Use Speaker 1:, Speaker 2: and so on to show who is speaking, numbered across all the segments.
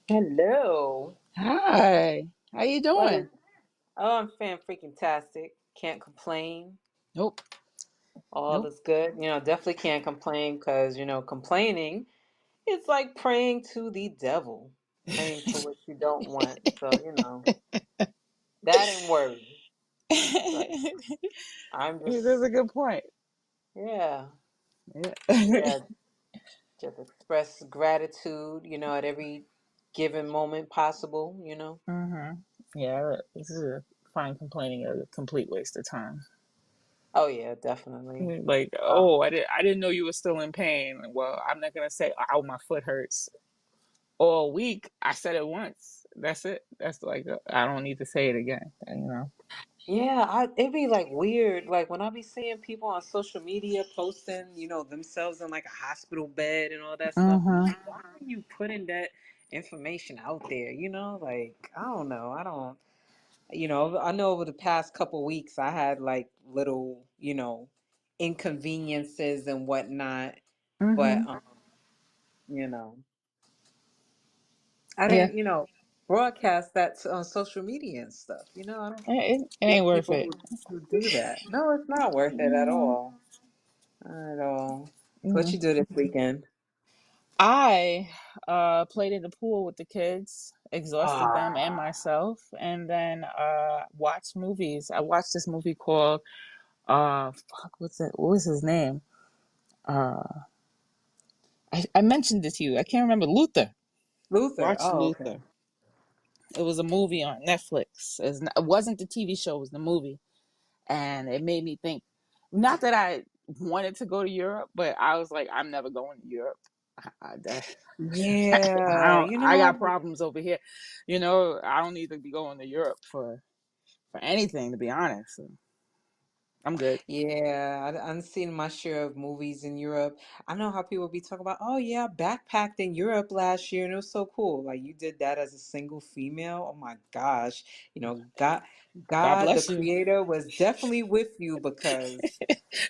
Speaker 1: Hello.
Speaker 2: Hi, how you
Speaker 1: What is?
Speaker 2: doing?
Speaker 1: Oh, I'm fan freaking tastic. Can't complain.
Speaker 2: Nope,
Speaker 1: All
Speaker 2: nope.
Speaker 1: is good. Definitely can't complain because complaining is like praying to the devil, praying for what you don't want. So that ain't worry. So I'm
Speaker 2: That's
Speaker 1: just
Speaker 2: a good point.
Speaker 1: yeah,
Speaker 2: Yeah.
Speaker 1: yeah. Just express gratitude. At every given moment possible.
Speaker 2: hmm Yeah, this is a fine complaining a complete waste of time.
Speaker 1: Oh yeah, definitely.
Speaker 2: Like,
Speaker 1: Uh,
Speaker 2: oh, I didn't know you were still in pain. Well, I'm not gonna say, "Ow, my foot hurts" all week. I said it once. That's it. That's like I don't need to say it again.
Speaker 1: Yeah, it'd be like weird. Like when I be seeing people on social media posting, themselves in like a hospital bed and all that stuff. I'm
Speaker 2: Mm-hmm.
Speaker 1: like, why are you putting that information out there? Like I don't know. I don't. I know over the past couple weeks I had like little, inconveniences and whatnot, but
Speaker 2: Mm-hmm.
Speaker 1: you know, I
Speaker 2: Yeah,
Speaker 1: didn't, broadcast that on social media and stuff. I don't
Speaker 2: it ain't
Speaker 1: get
Speaker 2: worth
Speaker 1: people
Speaker 2: it.
Speaker 1: who do that. No, it's not worth it at
Speaker 2: No,
Speaker 1: all. Not at all. So what
Speaker 2: no.
Speaker 1: you do this weekend?
Speaker 2: I played in the pool with the kids, exhausted them and
Speaker 1: Ah,
Speaker 2: myself, and then watched movies. I watched this movie called fuck, what's it? What was his name? Uh, I mentioned it to you. I can't remember. Luther.
Speaker 1: Luther.
Speaker 2: Watch
Speaker 1: Oh, okay.
Speaker 2: Luther. It was a movie on Netflix. It wasn't the TV show. It was the movie, and it made me think. Not that I wanted to go to Europe, but I was like, I'm never going to Europe. That I
Speaker 1: Yeah,
Speaker 2: don't. I got problems over here. I don't need to be going to Europe for anything. To be honest, I'm good.
Speaker 1: yeah. I've seen my share of movies in Europe. I know how people be talking about, oh yeah, I backpacked in Europe last year and it was so cool. Like you did that as a single female. Oh my gosh. God,
Speaker 2: God
Speaker 1: God, the
Speaker 2: bless you.
Speaker 1: creator was definitely with you because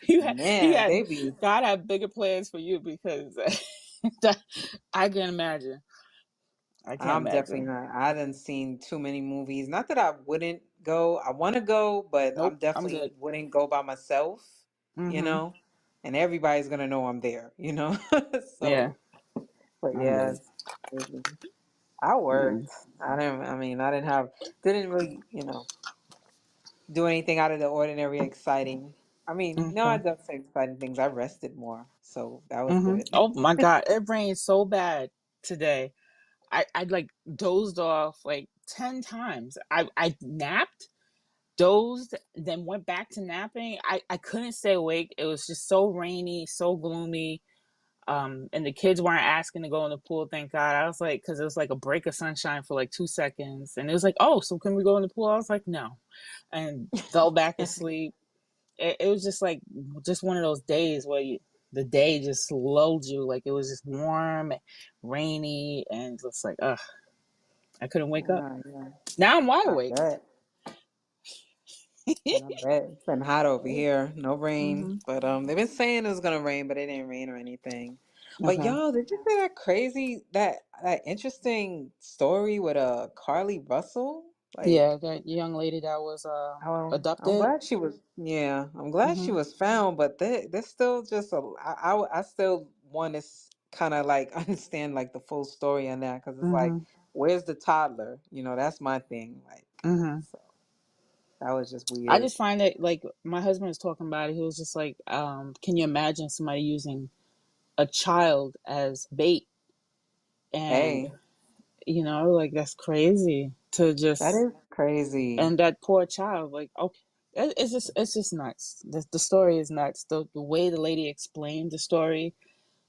Speaker 2: You
Speaker 1: man,
Speaker 2: had
Speaker 1: they be
Speaker 2: God had bigger plans for you because I can imagine. I can't
Speaker 1: I'm definitely
Speaker 2: imagine.
Speaker 1: not. I done seen too many movies. Not that I wouldn't go. I want to go, but I'm
Speaker 2: Nope, I'm
Speaker 1: definitely
Speaker 2: good.
Speaker 1: wouldn't go by myself, you
Speaker 2: Mm-hmm.
Speaker 1: know? And everybody's gonna know I'm there.
Speaker 2: Yeah,
Speaker 1: So, but
Speaker 2: I'm
Speaker 1: yeah,
Speaker 2: good.
Speaker 1: it's crazy. I
Speaker 2: Mm-hmm.
Speaker 1: worked. I didn't didn't really, do anything out of the ordinary exciting. No, I
Speaker 2: Okay.
Speaker 1: don't say exciting things. I rested more. So that was
Speaker 2: Mm-hmm.
Speaker 1: good.
Speaker 2: Oh my God, it rained so bad today. I like dozed off like 10 times. I napped, dozed, then went back to napping. I couldn't stay awake. It was just so rainy, so gloomy. And the kids weren't asking to go in the pool, thank God. I was like, because it was like a break of sunshine for like 2 seconds. And it was like, oh, so can we go in the pool? I was like, no. And fell back asleep. It was just like, just one of those days where the day just lulled you. Like it was just warm, rainy, and just like, ugh, I couldn't wake up.
Speaker 1: Yeah,
Speaker 2: Now I'm wide
Speaker 1: I
Speaker 2: awake.
Speaker 1: bet. I bet it's been hot over here. No rain,
Speaker 2: Mm-hmm.
Speaker 1: but they've been saying it was gonna rain, but it didn't rain or anything. But
Speaker 2: Okay.
Speaker 1: y'all, did you see that crazy that interesting story with Carly Russell?
Speaker 2: Yeah,
Speaker 1: Like,
Speaker 2: that young lady that was
Speaker 1: I'm
Speaker 2: adopted.
Speaker 1: glad she was. Yeah, I'm glad she
Speaker 2: Mm-hmm.
Speaker 1: was found, but there's still just I still want to kind of like understand like the full story on that because it's like,
Speaker 2: Mm-hmm.
Speaker 1: where's the toddler? That's my thing. Like,
Speaker 2: Mm-hmm.
Speaker 1: so that was just
Speaker 2: I
Speaker 1: weird.
Speaker 2: just find it like my husband was talking about it. He was just like, can you imagine somebody using a child as bait? And
Speaker 1: Hey.
Speaker 2: like that's crazy to
Speaker 1: That
Speaker 2: just
Speaker 1: is crazy.
Speaker 2: and that poor child, like okay, it's just nuts. The story is nuts. The way the lady explained the story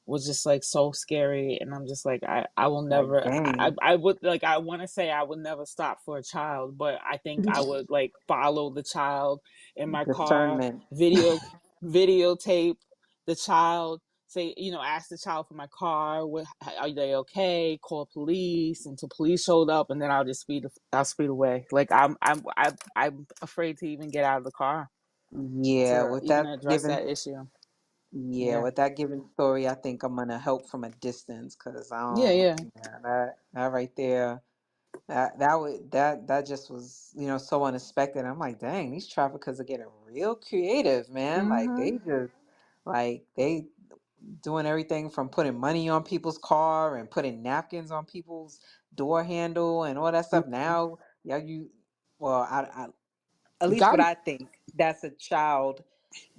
Speaker 2: was just like so scary, and I'm just like I will
Speaker 1: Like,
Speaker 2: never
Speaker 1: dang.
Speaker 2: I would like I want to say I would never stop for a child, but I think I would like follow the child in my car,
Speaker 1: Discernment.
Speaker 2: videotape the child, say ask the child for my car, are they okay, call police until police showed up, and then I'll speed away. Like I'm afraid to even get out of the car
Speaker 1: Yeah,
Speaker 2: to
Speaker 1: with
Speaker 2: even
Speaker 1: that
Speaker 2: address
Speaker 1: given
Speaker 2: that issue.
Speaker 1: Yeah,
Speaker 2: Yeah.
Speaker 1: with that given story, I think I'm gonna help from a distance because I
Speaker 2: Yeah,
Speaker 1: don't.
Speaker 2: yeah.
Speaker 1: Yeah, that right there, that just was so unexpected. I'm like, dang, these traffickers are getting real creative, man. Like
Speaker 2: Mm-hmm.
Speaker 1: they just like they doing everything from putting money on people's car and putting napkins on people's door handle and all that stuff. Now, yeah, well, at least what
Speaker 2: God.
Speaker 1: I think, that's a child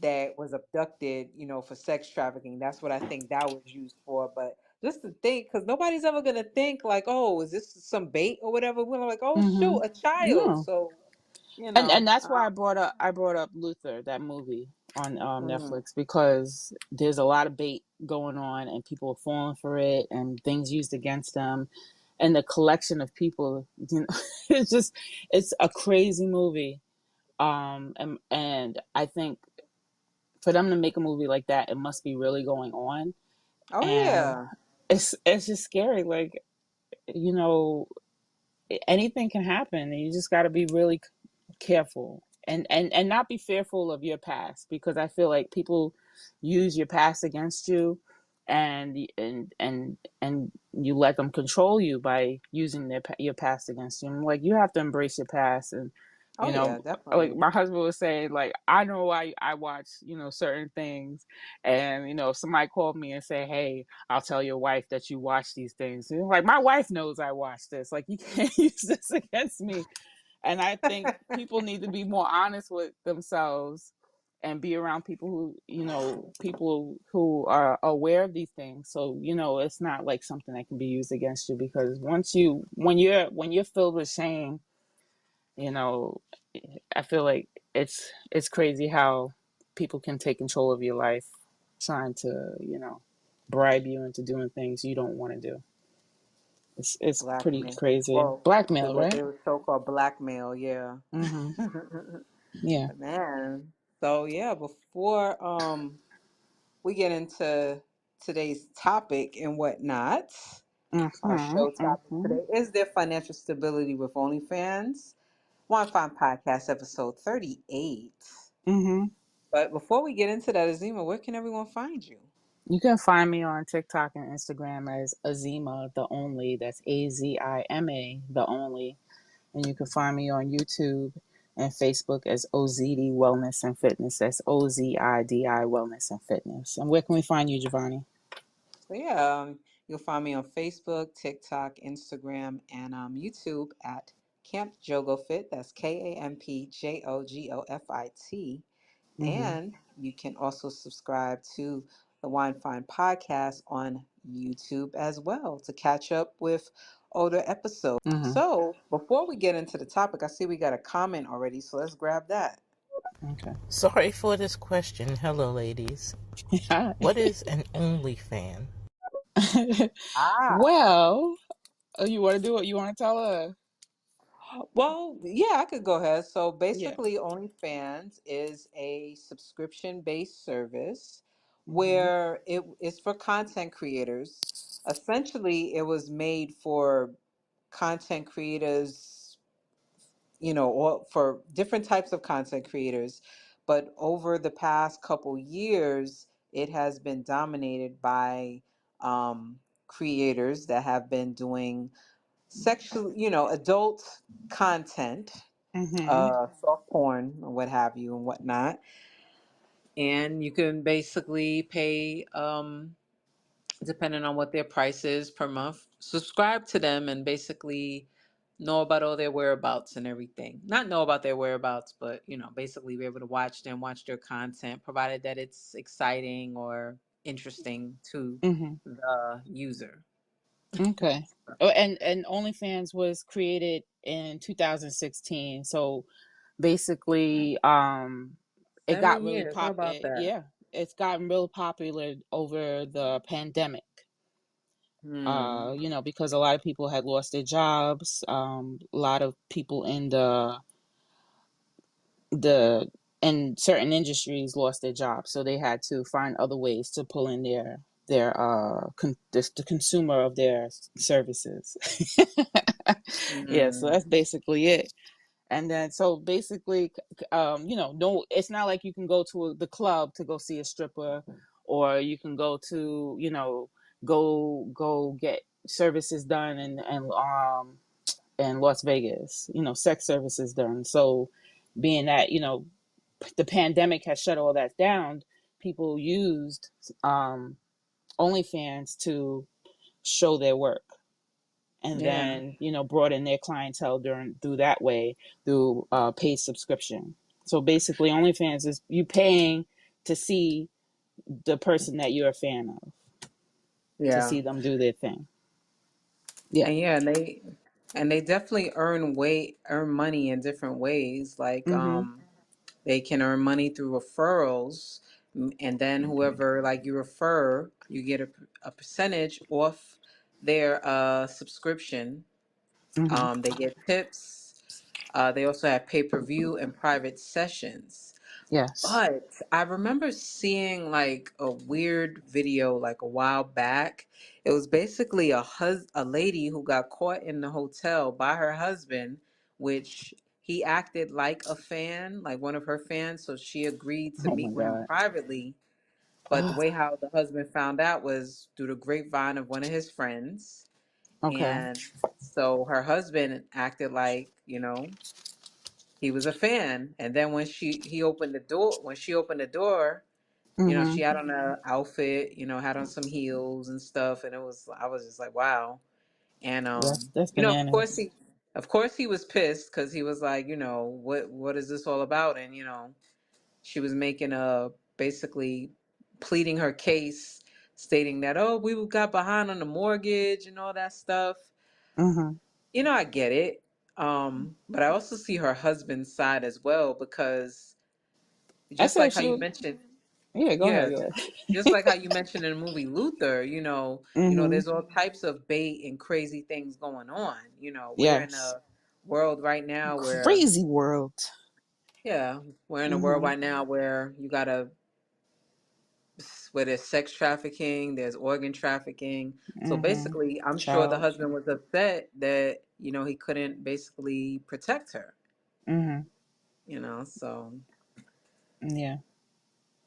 Speaker 1: that was abducted, for sex trafficking. That's what I think that was used for. But just to think, because nobody's ever gonna think like, oh, is this some bait or whatever? We're like, oh
Speaker 2: Mm-hmm.
Speaker 1: shoot, a child.
Speaker 2: Yeah.
Speaker 1: So,
Speaker 2: And that's why I brought up Luther, that movie on
Speaker 1: mm,
Speaker 2: Netflix, because there's a lot of bait going on and people are falling for it and things used against them, and the collection of people, it's just, it's a crazy movie. And I think for them to make a movie like that, it must be really going on,
Speaker 1: oh
Speaker 2: and
Speaker 1: yeah,
Speaker 2: it's just scary. Like, you know, anything can happen, and you just got to be really careful, and not be fearful of your past, because I feel like people use your past against you, and you let them control you by using your past against you. And like, you have to embrace your past. And
Speaker 1: oh yeah,
Speaker 2: like
Speaker 1: definitely.
Speaker 2: my husband was saying, like, I know why I watch certain things. And if somebody called me and say, hey, I'll tell your wife that you watch these things, and like, my wife knows I watch this, like, you can't use this against me. And I think people need to be more honest with themselves and be around people who are aware of these things. So, it's not like something that can be used against you, because when you're filled with shame, you know, I feel like it's crazy how people can take control of your life, trying to, bribe you into doing things you don't want to do. It's pretty
Speaker 1: Blackmail.
Speaker 2: crazy.
Speaker 1: Well,
Speaker 2: Blackmail,
Speaker 1: what
Speaker 2: right?
Speaker 1: they would so-called blackmail, yeah.
Speaker 2: Mm-hmm. Yeah.
Speaker 1: Man. So yeah, before we get into today's topic and whatnot, our
Speaker 2: Mm-hmm.
Speaker 1: show topic
Speaker 2: Mm-hmm.
Speaker 1: today is there financial stability with OnlyFans? Wine Fine Podcast episode 38.
Speaker 2: Mm-hmm.
Speaker 1: But before we get into that, Azima, where can everyone find you?
Speaker 2: You can find me on TikTok and Instagram as Azima the Only. That's Azima the Only. And you can find me on YouTube and Facebook as OZD Wellness and Fitness. That's OZIDI Wellness and Fitness. And where can we find you, Giovanni?
Speaker 1: So yeah, you'll find me on Facebook, TikTok, Instagram, and YouTube at Camp Jogo Fit. That's KampJogofit.
Speaker 2: Mm-hmm.
Speaker 1: And you can also subscribe to the Wine Fine podcast on YouTube as well to catch up with older episodes.
Speaker 2: Mm-hmm.
Speaker 1: So before we get into the topic, I see we got a comment already, so let's grab that.
Speaker 2: Okay.
Speaker 3: Sorry for this question. Hello, ladies. What is an OnlyFan?
Speaker 1: Ah,
Speaker 2: Well, you want to do it? You want to tell her?
Speaker 1: well, yeah, I could go ahead. So
Speaker 2: Yeah.
Speaker 1: basically, OnlyFans is a subscription-based service
Speaker 2: Mm-hmm.
Speaker 1: where it is for content creators. Essentially, it was made for content creators, or for different types of content creators. But over the past couple years, it has been dominated by creators that have been doing sexual, adult content,
Speaker 2: Mm-hmm.
Speaker 1: soft porn or what have you and whatnot. And you can basically pay, depending on what their price is per month, subscribe to them and basically know about all their whereabouts and everything. Not know about their whereabouts, but basically be able to watch them, watch their content, provided that it's exciting or interesting to
Speaker 2: Mm-hmm.
Speaker 1: the user.
Speaker 2: Okay. Oh, and OnlyFans was created in 2016. So basically, it got
Speaker 1: 7
Speaker 2: really
Speaker 1: years. How about that?
Speaker 2: yeah, it's gotten real popular over the pandemic.
Speaker 1: Hmm.
Speaker 2: Because a lot of people had lost their jobs. A lot of people the in certain industries lost their jobs, so they had to find other ways to pull in the consumer of their services. Yeah, so
Speaker 1: Hmm.
Speaker 2: that's basically it. And then, so basically, no, it's not like you can go to the club to go see a stripper, or you can go to, go get services done in Las Vegas, sex services done. So being that, the pandemic has shut all that down, people used OnlyFans to show their work, and
Speaker 1: Yeah.
Speaker 2: then brought in their clientele through that way, through paid subscription. So basically, OnlyFans is you paying to see the person that you're a fan of, to
Speaker 1: Yeah.
Speaker 2: see them do their thing. Yeah.
Speaker 1: And yeah, and they definitely earn money in different ways. Like
Speaker 2: Mhm.
Speaker 1: they can earn money through referrals, and then whoever like you refer, you get a percentage off their subscription.
Speaker 2: Mhm.
Speaker 1: They get tips. They also have pay-per-view and private sessions.
Speaker 2: Yes.
Speaker 1: But I remember seeing like a weird video like a while back. It was basically a lady who got caught in the hotel by her husband, which he acted like a fan, like one of her fans, so she agreed to
Speaker 2: Oh my
Speaker 1: meet with him
Speaker 2: God.
Speaker 1: privately. But the
Speaker 2: Oh,
Speaker 1: way how the husband found out was through the grapevine of one of his friends.
Speaker 2: okay.
Speaker 1: And so her husband acted like, he was a fan. And then when she opened the door, she
Speaker 2: Mhm.
Speaker 1: had on a outfit, had on some heels and stuff, and I was just like, wow. And
Speaker 2: That's
Speaker 1: of course
Speaker 2: bananas.
Speaker 1: he was pissed because he was like, what is this all about? And she was making a basically pleading her case, stating that, oh, we got behind on the mortgage and all that stuff.
Speaker 2: Mhm.
Speaker 1: I get it. But I also see her husband's side as well, because
Speaker 2: I
Speaker 1: just
Speaker 2: said
Speaker 1: like how
Speaker 2: she
Speaker 1: you
Speaker 2: was.
Speaker 1: mentioned,
Speaker 2: Yeah. Go
Speaker 1: yeah,
Speaker 2: ahead. Go
Speaker 1: just
Speaker 2: ahead.
Speaker 1: like how you mentioned in the movie Luther,
Speaker 2: Mhm.
Speaker 1: there's all types of bait and crazy things going on. We're in
Speaker 2: Yes.
Speaker 1: a world right now where,
Speaker 2: Crazy world.
Speaker 1: yeah, we're in a world
Speaker 2: Mhm.
Speaker 1: right now where where there's sex trafficking, there's organ trafficking. So
Speaker 2: Mhm.
Speaker 1: basically, I'm sure the
Speaker 2: Child.
Speaker 1: husband was upset that, he couldn't basically protect her,
Speaker 2: Mhm.
Speaker 1: so
Speaker 2: Yeah.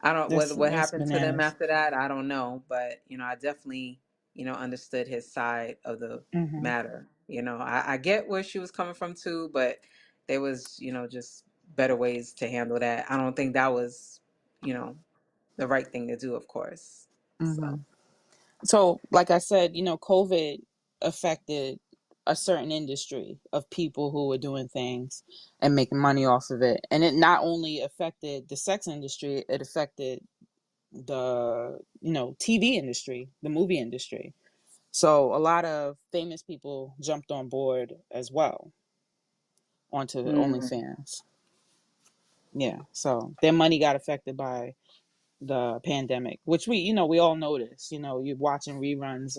Speaker 1: I don't what
Speaker 2: That's
Speaker 1: happened to them
Speaker 2: bananas.
Speaker 1: after that. I don't know, but I definitely understood his side of the
Speaker 2: Mhm.
Speaker 1: matter. I get where she was coming from too, but there was just better ways to handle that. I don't think that was you know the right thing to do, of course. So
Speaker 2: Mhm. So, like I said, COVID affected a certain industry of people who were doing things and making money off of it. And it not only affected the sex industry, it affected the, TV industry, the movie industry. So, a lot of famous people jumped on board as well onto
Speaker 1: mm.
Speaker 2: OnlyFans. Yeah. So, their money got affected by the pandemic, which we all notice. You're watching reruns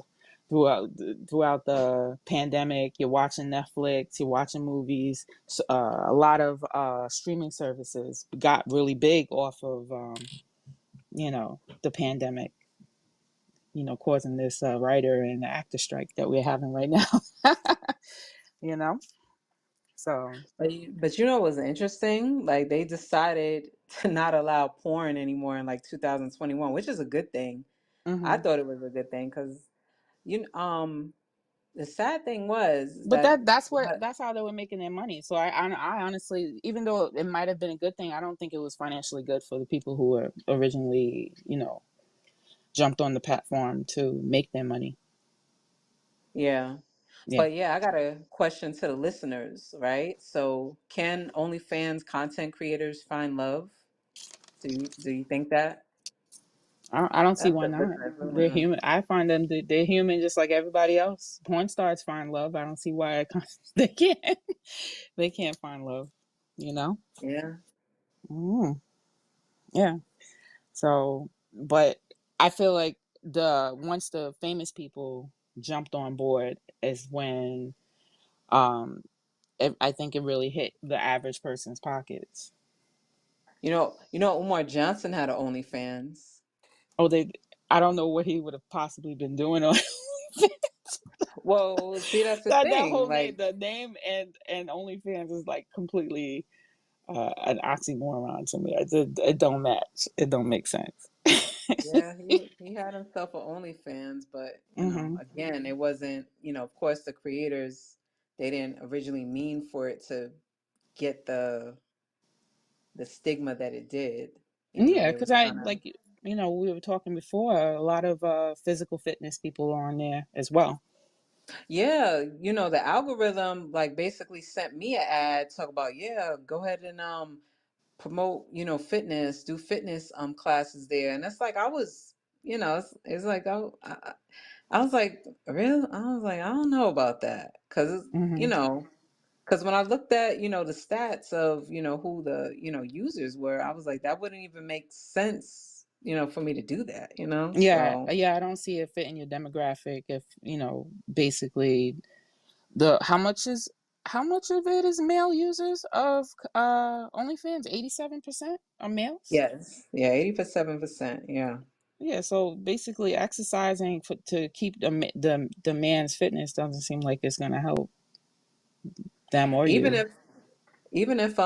Speaker 2: throughout the pandemic. You're watching Netflix. You're watching movies. A lot of streaming services got really big off of the pandemic. Causing this writer and actor strike that we're having right now. you know, so.
Speaker 1: But you know what was interesting? Like they decided to not allow porn anymore in like 2021, which is a good thing. I
Speaker 2: Hmm.
Speaker 1: thought it was a good thing because you know, the sad thing was
Speaker 2: But
Speaker 1: that
Speaker 2: that's how they were making their money. So I honestly, even though it might have been a good thing, I don't think it was financially good for the people who were originally, jumped on the platform to make their money.
Speaker 1: yeah.
Speaker 2: Yeah.
Speaker 1: But yeah, I got a question to the listeners, right? So, can OnlyFans content creators find love? Do you think that?
Speaker 2: I don't see
Speaker 1: That's
Speaker 2: why
Speaker 1: what
Speaker 2: not.
Speaker 1: listeners really want
Speaker 2: They're
Speaker 1: to know.
Speaker 2: human. I find them they're human just like everybody else. Porn stars find love. I don't see why they can't they can't find love. You know.
Speaker 1: Yeah.
Speaker 2: Mm, yeah. So, but I feel like the once the famous people jumped on board is when um I think it really hit the average person's pockets.
Speaker 1: Umar Johnson had an OnlyFans.
Speaker 2: Oh, I don't know what he would have possibly been doing on
Speaker 1: Well, see, that's the
Speaker 2: that
Speaker 1: thing.
Speaker 2: whole name.
Speaker 1: Like,
Speaker 2: The name and OnlyFans is like completely an oxymoron to me. It don't match. It don't make sense.
Speaker 1: Yeah, he had himself a OnlyFans, but
Speaker 2: Hmm.
Speaker 1: again, it wasn't, of course the creators, they didn't originally mean for it to get the stigma that it did.
Speaker 2: Yeah,
Speaker 1: They
Speaker 2: because
Speaker 1: was
Speaker 2: I
Speaker 1: trying to.
Speaker 2: like, we were talking before, a lot of physical fitness people are on there as well.
Speaker 1: Yeah, the algorithm like basically sent me an ad talk about, yeah, go ahead and promote, fitness, do fitness classes there. And it's like I was, it's like I was like, really? I was like, I don't know about that. Cause
Speaker 2: Hmm.
Speaker 1: because when I looked at, the stats of, who the, users were, I was like, that wouldn't even make sense, for me to do that,
Speaker 2: Yeah,
Speaker 1: So
Speaker 2: yeah, I don't see it fit in your demographic if, basically the how much of it is male users of OnlyFans? 87% are males?
Speaker 1: yes. Yeah, 87%. Yeah.
Speaker 2: Yeah, so basically exercising to keep the man's fitness doesn't seem like it's going to help them or
Speaker 1: Even
Speaker 2: you.
Speaker 1: if even if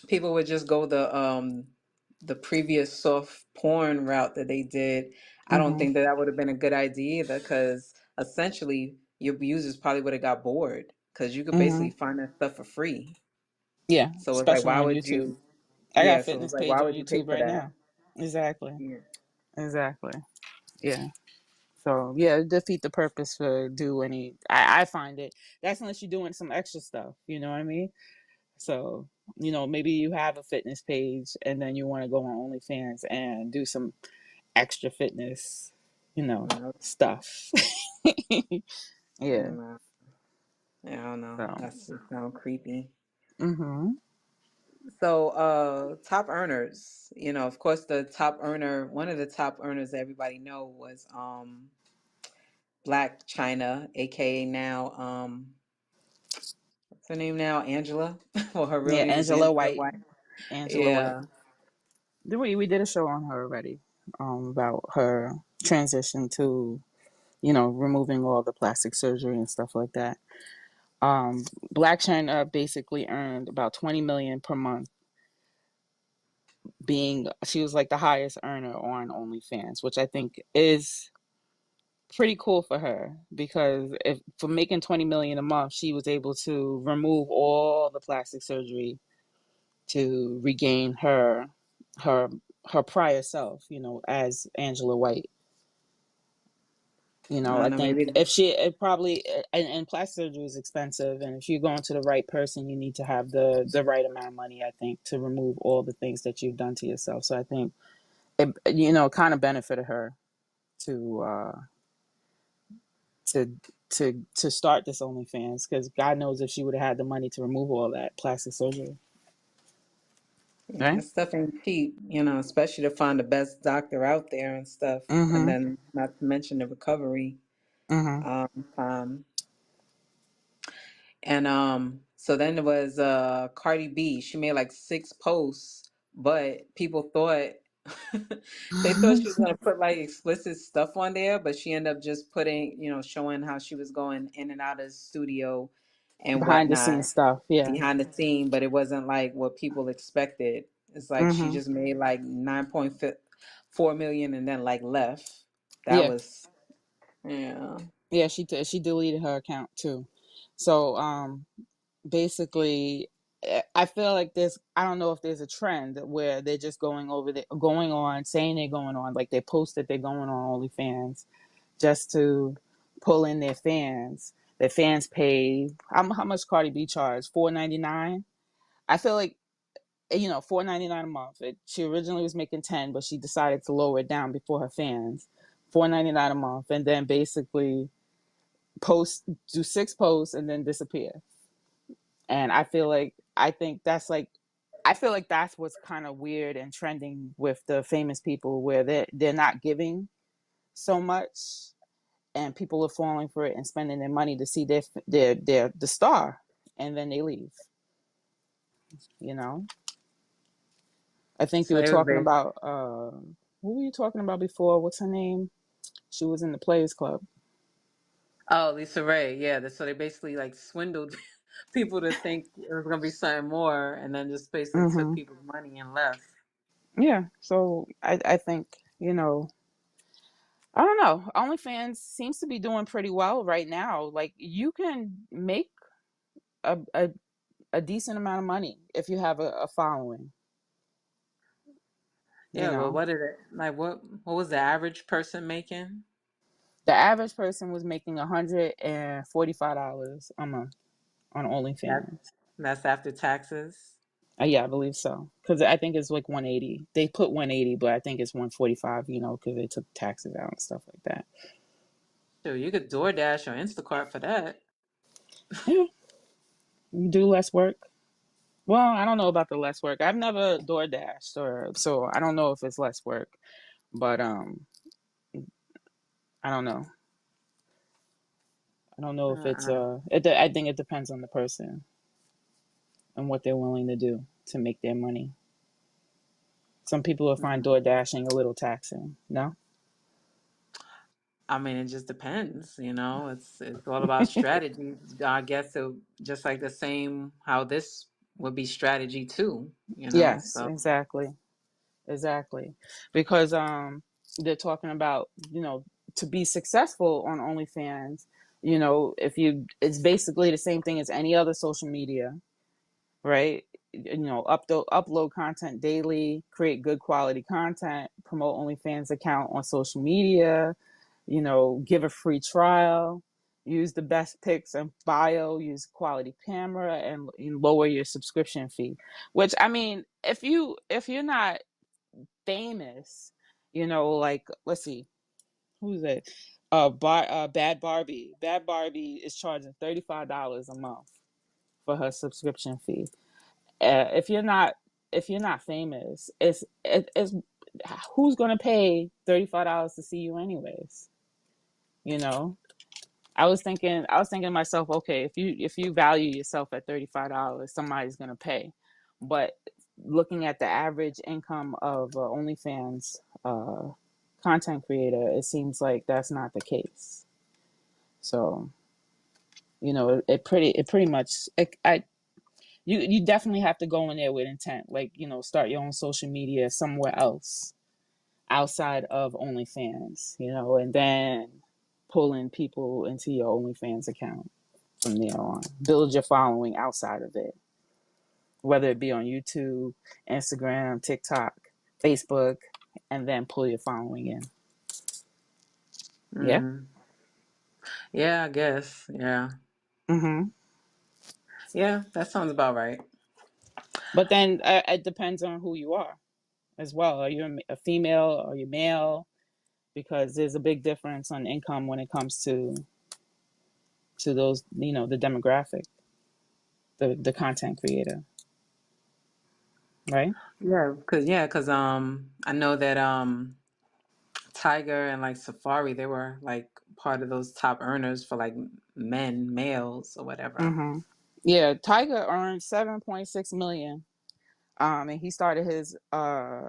Speaker 1: people would just go the previous soft porn route that they did, I don't
Speaker 2: Mhm.
Speaker 1: think that that would have been a good idea either, because essentially your users probably would have got bored because you could basically
Speaker 2: Mhm.
Speaker 1: find that stuff for free.
Speaker 2: Yeah,
Speaker 1: So it's like,
Speaker 2: especially
Speaker 1: why
Speaker 2: on
Speaker 1: would
Speaker 2: YouTube.
Speaker 1: you?
Speaker 2: I got a
Speaker 1: Yeah, so it's
Speaker 2: fitness
Speaker 1: like,
Speaker 2: page
Speaker 1: why
Speaker 2: on
Speaker 1: would you pay
Speaker 2: YouTube
Speaker 1: for
Speaker 2: right
Speaker 1: that?
Speaker 2: now. Exactly.
Speaker 1: Yeah,
Speaker 2: Exactly. Yeah. So yeah, it defeat the purpose to do any. I find it that's unless you're doing some extra stuff. You know what I mean? So maybe you have a fitness page and then you want to go on OnlyFans and do some extra fitness,
Speaker 1: yeah,
Speaker 2: stuff.
Speaker 1: I
Speaker 2: Yeah.
Speaker 1: don't know. Yeah, I don't know.
Speaker 2: So.
Speaker 1: That's just sound creepy.
Speaker 2: Mhm.
Speaker 1: So, top earners, of course, the top earner, one of the top earners that everybody know was Black China, aka now, what's her name now? Angela. Well, her real
Speaker 2: Yeah,
Speaker 1: name is
Speaker 2: Angela
Speaker 1: Angela
Speaker 2: White.
Speaker 1: White.
Speaker 2: Angela White.
Speaker 1: Yeah,
Speaker 2: We did a show on her already, about her transition to removing all the plastic surgery and stuff like that. Black China basically earned about 20 million per month. Being she was like the highest earner on OnlyFans, which I think is pretty cool for her because if for making 20 million a month, she was able to remove all the plastic surgery to regain her her prior self, as Angela White.
Speaker 1: I
Speaker 2: I
Speaker 1: don't know.
Speaker 2: think
Speaker 1: Maybe
Speaker 2: if she it probably and plastic surgery is expensive, and if you're going to the right person, you need to have the right amount of money. I think to remove all the things that you've done to yourself. So I think it kind of benefited her to to to start this OnlyFans because God knows if she would have had the money to remove all that plastic surgery,
Speaker 1: yeah,
Speaker 2: right?
Speaker 1: that stuff ain't cheap, especially to find the best doctor out there and stuff, and
Speaker 2: Mm-hmm.
Speaker 1: then not to mention the recovery
Speaker 2: Mm-hmm.
Speaker 1: time. And so then there was Cardi B. She made like 6 posts, but people thought they thought she was gonna put like explicit stuff on there, but she ended up just putting, showing how she was going in and out of the studio and
Speaker 2: Behind the
Speaker 1: whatnot
Speaker 2: scenes stuff, yeah.
Speaker 1: behind the scene, but it wasn't like what people expected. It's like she
Speaker 2: Mm-hmm.
Speaker 1: just made like 9.4 million and then like left. That
Speaker 2: Yeah.
Speaker 1: was yeah.
Speaker 2: Yeah, she deleted her account too. So basically, I feel like there's I don't know if there's a trend where they're just going on saying they're going on, like they post that they're going on OnlyFans just to pull in their fans. Their fans pay how much Cardi B charged? $4.99. I feel like $4.99 a month. She originally was making 10, but she decided to lower it down before her fans. $4.99 a month, and then basically do 6 posts and then disappear. And I feel like that's what's kind of weird and trending with the famous people where they're not giving so much and people are falling for it and spending their money to see their the star and then they leave, you know. I think you
Speaker 1: So
Speaker 2: were
Speaker 1: it was
Speaker 2: talking
Speaker 1: based.
Speaker 2: about what were you talking about before? What's her name? She was in the Players Club.
Speaker 1: Oh, Lisa Ray, yeah. So they basically like swindled people to think it was gonna be something more, and then just basically took
Speaker 2: Mm-hmm.
Speaker 1: people's money and left.
Speaker 2: Yeah. So I think, I don't know. OnlyFans seems to be doing pretty well right now. Like you can make a, a, a decent amount of money if you have a following, you
Speaker 1: Yeah, but
Speaker 2: know.
Speaker 1: what did it like? What was the average person making?
Speaker 2: The average person was making $145 a month on
Speaker 1: That
Speaker 2: OnlyFans.
Speaker 1: that's after taxes.
Speaker 2: Yeah, I believe so. Because I think it's like 180. They put 180, but I think it's 145. Because they took taxes out and stuff like that.
Speaker 1: Sure, you could DoorDash or Instacart for that.
Speaker 2: Yeah, you do less work. Well, I don't know about the less work. I've never door dashed, or so I don't know if it's less work. But I don't know. I don't know if it's
Speaker 1: Uh-uh.
Speaker 2: I think it depends on the person and what they're willing to do to make their money. Some people will find
Speaker 1: Mm.
Speaker 2: door dashing a little taxing. No.
Speaker 1: I mean, it just depends. It's all about strategy. I guess just like the same how this would be strategy too.
Speaker 2: Yes,
Speaker 1: So
Speaker 2: exactly, because they're talking about to be successful on OnlyFans. If it's basically the same thing as any other social media, right? Upload content daily, create good quality content, promote OnlyFans account on social media, give a free trial, use the best pics and bio, use quality camera, and lower your subscription fee. Which I mean, if you're not famous, like let's see, who's it? Bad Barbie is charging $35 a month for her subscription fee. If you're not famous, it's who's gonna pay $35 to see you anyways? You know, I was thinking to myself, okay, if you value yourself at $35, somebody's gonna pay. But looking at the average income of OnlyFans content creator, it seems like that's not the case. So it pretty much you definitely have to go in there with intent, like start your own social media somewhere else outside of OnlyFans, and then pulling people into your OnlyFans account from there on. Build your following outside of it, whether it be on YouTube, Instagram, TikTok, Facebook, and then pull your following in. Yeah.
Speaker 1: mm, yeah, I guess. Yeah,
Speaker 2: hmm
Speaker 1: yeah, that sounds about right.
Speaker 2: But then it depends on who you are as well. Are you a female? Are you male? Because there's a big difference on income when it comes to those, the demographic, the content creator, right?
Speaker 1: Yeah, because I know that Tiger and like Safari, they were like part of those top earners for like males or whatever.
Speaker 2: hmm Yeah, Tiger earned 7.6 million. And he started his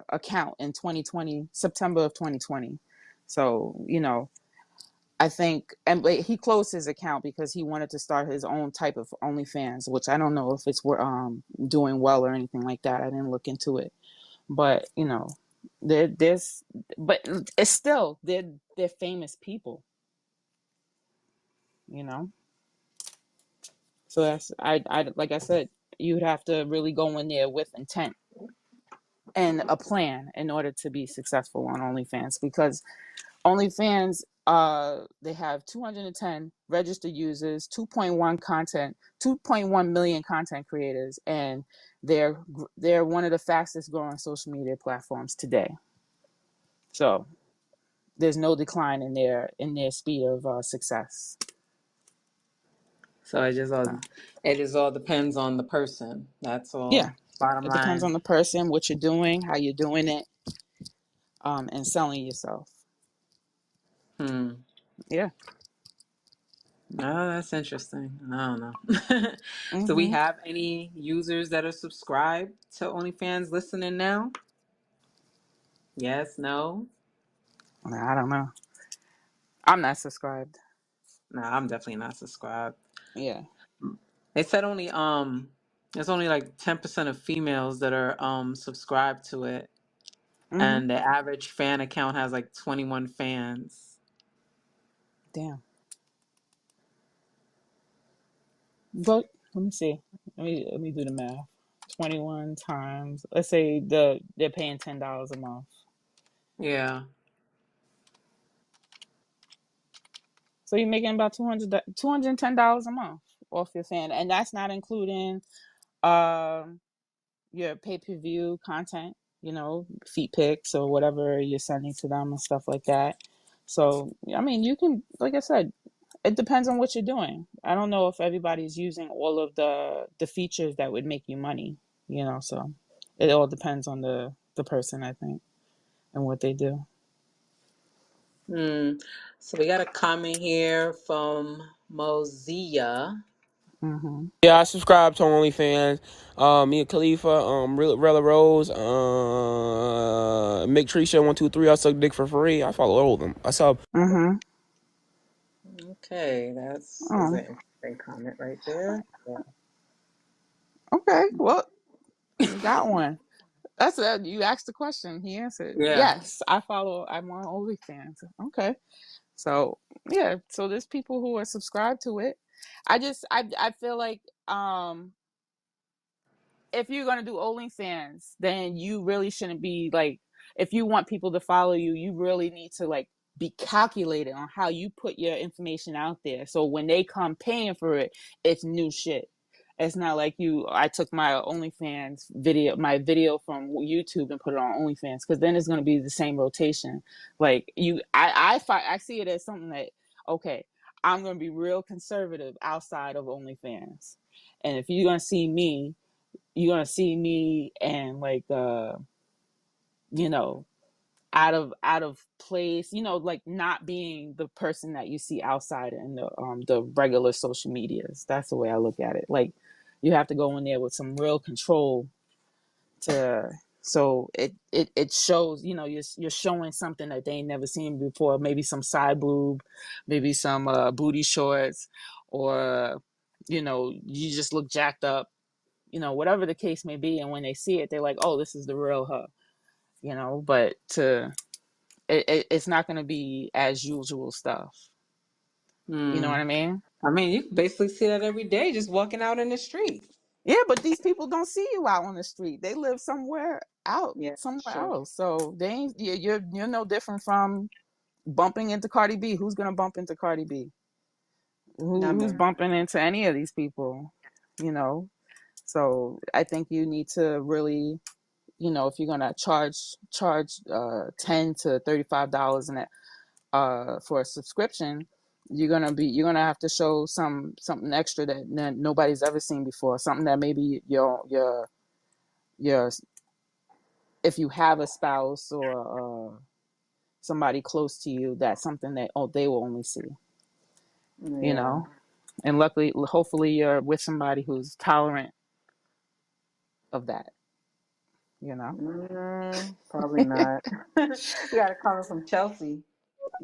Speaker 2: account in 2020, September of 2020. So, I think, but he closed his account because he wanted to start his own type of OnlyFans, which I don't know if it's doing well or anything like that. I didn't look into it, but there's, but it's still they're famous people, you know. So that's I like I said, you'd have to really go in there with intent and a plan in order to be successful on OnlyFans, because OnlyFans, they have 210 registered users, 2.1 million content creators, and they're one of the fastest growing social media platforms today. So there's no decline in their speed of success.
Speaker 1: So
Speaker 2: So,
Speaker 1: it just all depends on the person. That's
Speaker 2: yeah,
Speaker 1: all. Bottom
Speaker 2: it depends
Speaker 1: line.
Speaker 2: on the person, what you're doing, how you're doing it, and selling yourself.
Speaker 1: Hmm.
Speaker 2: Yeah.
Speaker 1: Oh, that's interesting. I don't know. Do we
Speaker 2: hmm
Speaker 1: have any users that are subscribed to OnlyFans listening now? Yes, no?
Speaker 2: I don't know. I'm not subscribed.
Speaker 1: No, I'm definitely not subscribed.
Speaker 2: Yeah.
Speaker 1: They said there's only like 10% of females that are subscribed to it.
Speaker 2: Mm-hmm.
Speaker 1: and the average fan account has like 21 fans.
Speaker 2: Damn. But let me see. Let me do the math. 21 times. Let's say they're paying $10 a month.
Speaker 1: Yeah.
Speaker 2: So you're making about $210 a month off your fan, and that's not including um your pay-per-view content, feet pics or whatever you're sending to them and stuff like that. So, I mean, you can, like I said, it depends on what you're doing. I don't know if everybody's using all of the features that would make you money, so it all depends on the person, I think, and what they do.
Speaker 1: Hmm. So we got a comment here from Mozia.
Speaker 2: Mm-hmm.
Speaker 4: Yeah, I subscribe to OnlyFans. Me and Khalifa, Rella Rose, Mick Trisha 123. I suck dick for free. I follow all of them. I saw.
Speaker 2: Mm-hmm.
Speaker 1: Okay, that's is
Speaker 2: Oh,
Speaker 1: an interesting comment right there. Yeah.
Speaker 2: okay. Well, you got one. That's it. You asked the question. He answered.
Speaker 1: Yeah.
Speaker 2: Yes, I follow. I'm on OnlyFans. Okay. So yeah. So there's people who are subscribed to it. I feel like if you're gonna do OnlyFans, then you really shouldn't be like, if you want people to follow you, you really need to like be calculated on how you put your information out there. So when they come paying for it, it's new shit. It's not like I took my OnlyFans video, my video from YouTube and put it on OnlyFans, because then it's gonna be the same rotation. Like I see it as something that, okay, I'm gonna be real conservative outside of OnlyFans, and if you're gonna see me, you're gonna see me and like you know out of place, like not being the person that you see outside in the regular social medias. That's the way I look at it. Like, you have to go in there with some real control to, so it shows, you're showing something that they ain't never seen before. Maybe some side boob, maybe some booty shorts, or you just look jacked up, whatever the case may be. And when they see it, they're like, oh, this is the real her, but it's not going to be as usual stuff. You know
Speaker 1: Hmm.
Speaker 2: what I mean?
Speaker 1: I mean, you can basically see that every day just walking out in the street.
Speaker 2: Yeah, but these people don't see you out on the street. They live
Speaker 1: Yeah,
Speaker 2: somewhere
Speaker 1: true.
Speaker 2: else. So they ain't, you're no different from bumping into Cardi B. Who's going to bump into Cardi B? Who's
Speaker 1: Never.
Speaker 2: bumping into any of these people? You know? So I think you need to really, if you're gonna charge $10 to $35 for a subscription, you're gonna have to show something extra that nobody's ever seen before. Something that maybe your if you have a spouse or somebody close to you, that's something that they will only see. You
Speaker 1: Yeah.
Speaker 2: know, and luckily, hopefully, you're with somebody who's tolerant of that. You know.
Speaker 1: Probably not. We got a comment from Chelsea.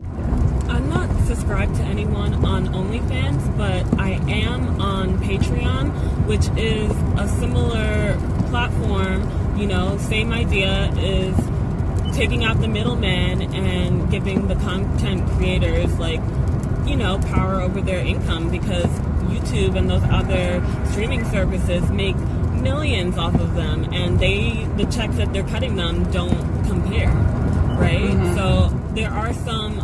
Speaker 5: I'm not subscribed to anyone on OnlyFans, but I am on Patreon, which is a similar platform. Same idea, is taking out the middleman and giving the content creators power over their income, because YouTube and those other streaming services make millions off of them, and the checks that they're cutting them don't compare, right?
Speaker 2: Mm-hmm.
Speaker 5: So there are some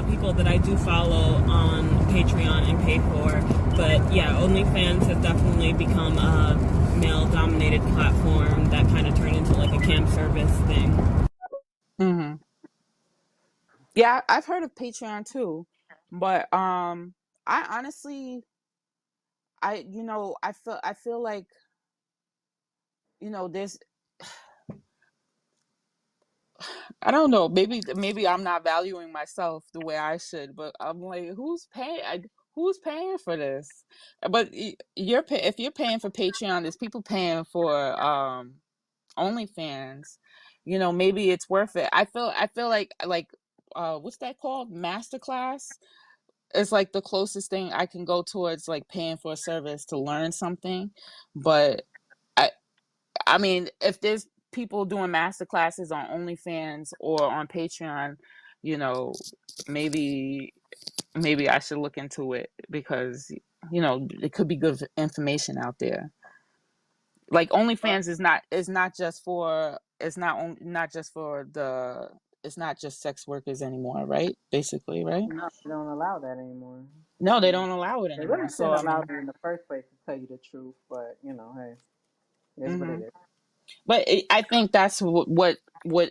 Speaker 5: people that I do follow on Patreon and pay for, but yeah, OnlyFans has definitely become a male-dominated platform that kind of turned into like a cam service thing.
Speaker 2: Mm-hmm. Yeah, I've heard of Patreon too, but I honestly, I feel like, there's, I don't know, maybe I'm not valuing myself the way I should, but I'm like, who's paying for this? But if you're paying for Patreon, there's people paying for OnlyFans. Maybe it's worth it. I feel like what's that called? Masterclass. It's like the closest thing I can go towards like paying for a service to learn something. But I I mean, if there's people doing master classes on OnlyFans or on Patreon, you know, maybe I should look into it because, you know, it could be good information out there. Like OnlyFans is not just for it's not just sex workers anymore, right? Basically, right?
Speaker 1: No, they don't allow that anymore.
Speaker 2: No, they don't allow it
Speaker 1: They
Speaker 2: anymore.
Speaker 1: really
Speaker 2: So
Speaker 1: shouldn't
Speaker 2: I
Speaker 1: allow
Speaker 2: mean,
Speaker 1: it in the first place, to tell you the truth. But you know, hey, it is what it
Speaker 2: hmm
Speaker 1: is.
Speaker 2: but I think that's what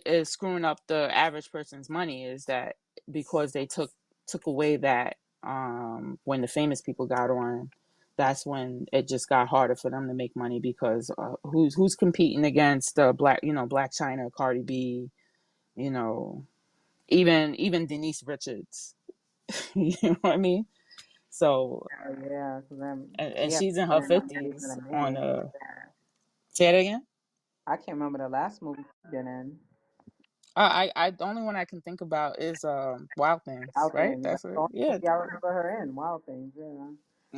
Speaker 2: is screwing up the average person's money is that because they took away that when the famous people got on, that's when it just got harder for them to make money because who's competing against Black Chyna, Cardi B, you know, even Denise Richards, you know what I mean? So
Speaker 1: Yeah, because
Speaker 2: and
Speaker 1: she had
Speaker 2: she's in her
Speaker 1: been in that movie in
Speaker 2: 50s
Speaker 1: a
Speaker 2: on
Speaker 1: minute.
Speaker 2: say it again.
Speaker 1: I can't remember the last movie she's been in.
Speaker 2: I the only one I can think about is Wild Things,
Speaker 1: Wild
Speaker 2: right?
Speaker 1: Things. That's
Speaker 2: That's
Speaker 1: the
Speaker 2: what,
Speaker 1: only
Speaker 2: yeah,
Speaker 1: movie I remember her in. Wild Things. Yeah.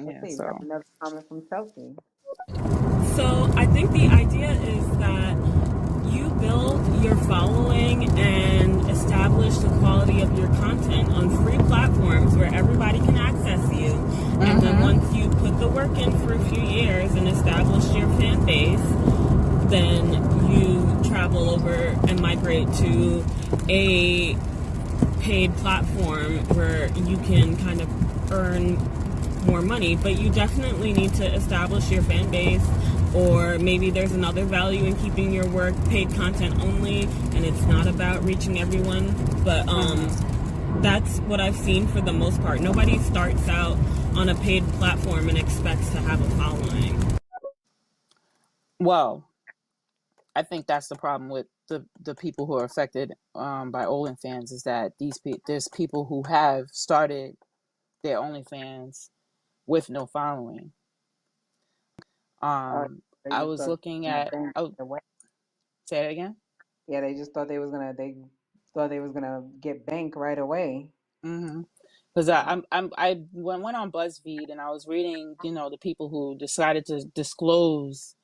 Speaker 1: Let's
Speaker 2: yeah.
Speaker 1: see. We have
Speaker 2: So
Speaker 1: another comment from Chelsea.
Speaker 5: So I think the idea is that you build your following and establish the quality of your content on free platforms where everybody can access you. And then once you put the work in for a few years and establish your fan base, then you travel over and migrate to a paid platform where you can kind of earn more money. But you definitely need to establish your fan base, or maybe there's another value in keeping your work paid content only and it's not about reaching everyone. But that's what I've seen for the most part. Nobody starts out on a paid platform and expects to have a following.
Speaker 2: well, I think that's the problem with the people who are affected by OnlyFans is that there's people who have started their OnlyFans with no following.
Speaker 1: Uh, they
Speaker 2: I
Speaker 1: just
Speaker 2: was
Speaker 1: thought
Speaker 2: looking
Speaker 1: they were
Speaker 2: at
Speaker 1: gonna
Speaker 2: oh,
Speaker 1: bank.
Speaker 2: say it again.
Speaker 1: Yeah, they just thought they was gonna. They thought they was gonna get bank right away.
Speaker 2: Mm-hmm. Because I went on BuzzFeed and I was reading, you know, the people who decided to disclose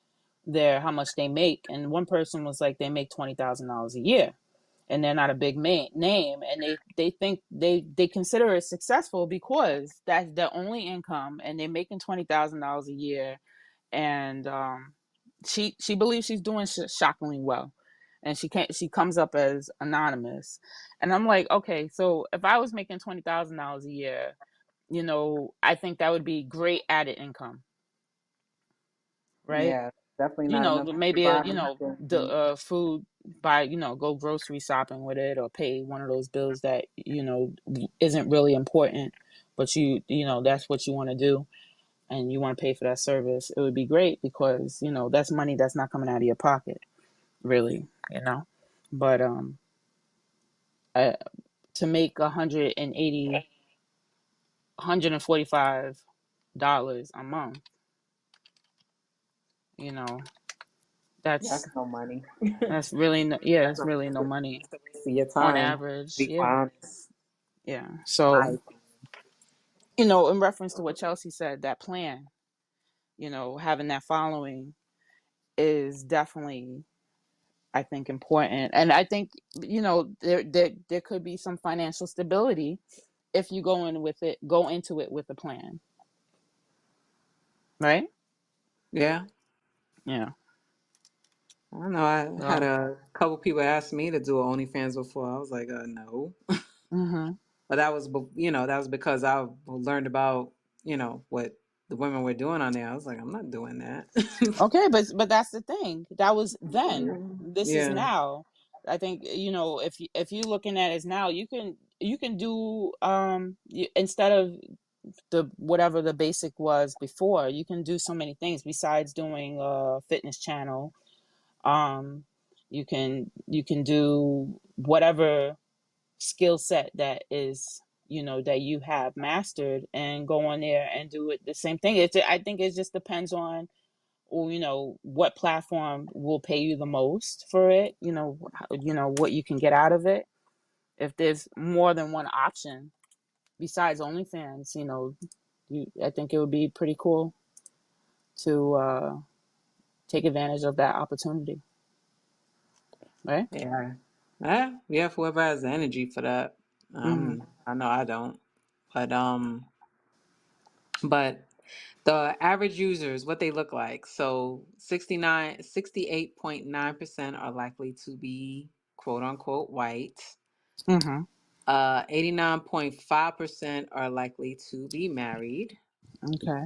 Speaker 2: their how much they make, and one person was like they make $20,000 a year, and they're not a big name, and they think they consider it successful because that's their only income, and they're making $20,000 a year, and she believes she's doing shockingly well, and she comes up as anonymous, and I'm like, okay, so if I was making $20,000 a year, you know, I think that would be great added income, right?
Speaker 1: Yeah, definitely
Speaker 2: You
Speaker 1: not
Speaker 2: know,
Speaker 1: enough to
Speaker 2: maybe
Speaker 1: buy
Speaker 2: you
Speaker 1: me
Speaker 2: know the
Speaker 1: things.
Speaker 2: food, buy, you know, go grocery shopping with it or pay one of those bills that, you know, isn't really important, but you know that's what you want to do and you want to pay for that service. It would be great because, you know, that's money that's not coming out of your pocket, really, you know. But I, to make 145 dollars a month, you know,
Speaker 1: That's
Speaker 2: that's
Speaker 1: no money.
Speaker 2: that's really yeah,
Speaker 1: That's
Speaker 2: it's
Speaker 1: no
Speaker 2: really no
Speaker 1: money.
Speaker 2: money
Speaker 1: For your
Speaker 2: on
Speaker 1: time. To
Speaker 2: average.
Speaker 1: be
Speaker 2: Yeah,
Speaker 1: quite honest.
Speaker 2: yeah.
Speaker 1: My
Speaker 2: So, you know, in reference to what Chelsea said, that plan, you know, having that following is definitely, I think, important. And I think, you know, there could be some financial stability if you go into it with a plan, right?
Speaker 1: yeah.
Speaker 2: Yeah.
Speaker 1: I don't know. I had
Speaker 2: So,
Speaker 1: a couple people ask me to do OnlyFans before. I was like, no.
Speaker 2: hmm
Speaker 1: But that was, that was because I learned about, what the women were doing on there. I was like, I'm not doing that.
Speaker 2: okay, but that's the thing. That was then. This is
Speaker 1: Yeah.
Speaker 2: now. I think, you know, if you looking at it now, you can do instead of the whatever the basic was before, you can do so many things besides doing a fitness channel. um you can do whatever skill set that is, you know, that you have mastered and go on there and do it the same thing. I think it just depends on, or, you know, what platform will pay you the most for it, you know, you know what you can get out of it. If there's more than one option besides OnlyFans, you know, I think it would be pretty cool to take advantage of that opportunity. right?
Speaker 1: Yeah. Yeah, whoever has the energy for that.
Speaker 2: Mm-hmm.
Speaker 1: I know I don't. But the average users, what they look like. So 68.9% are likely to be quote unquote white.
Speaker 2: Mm-hmm.
Speaker 1: 89.5% are likely to be married.
Speaker 2: Okay.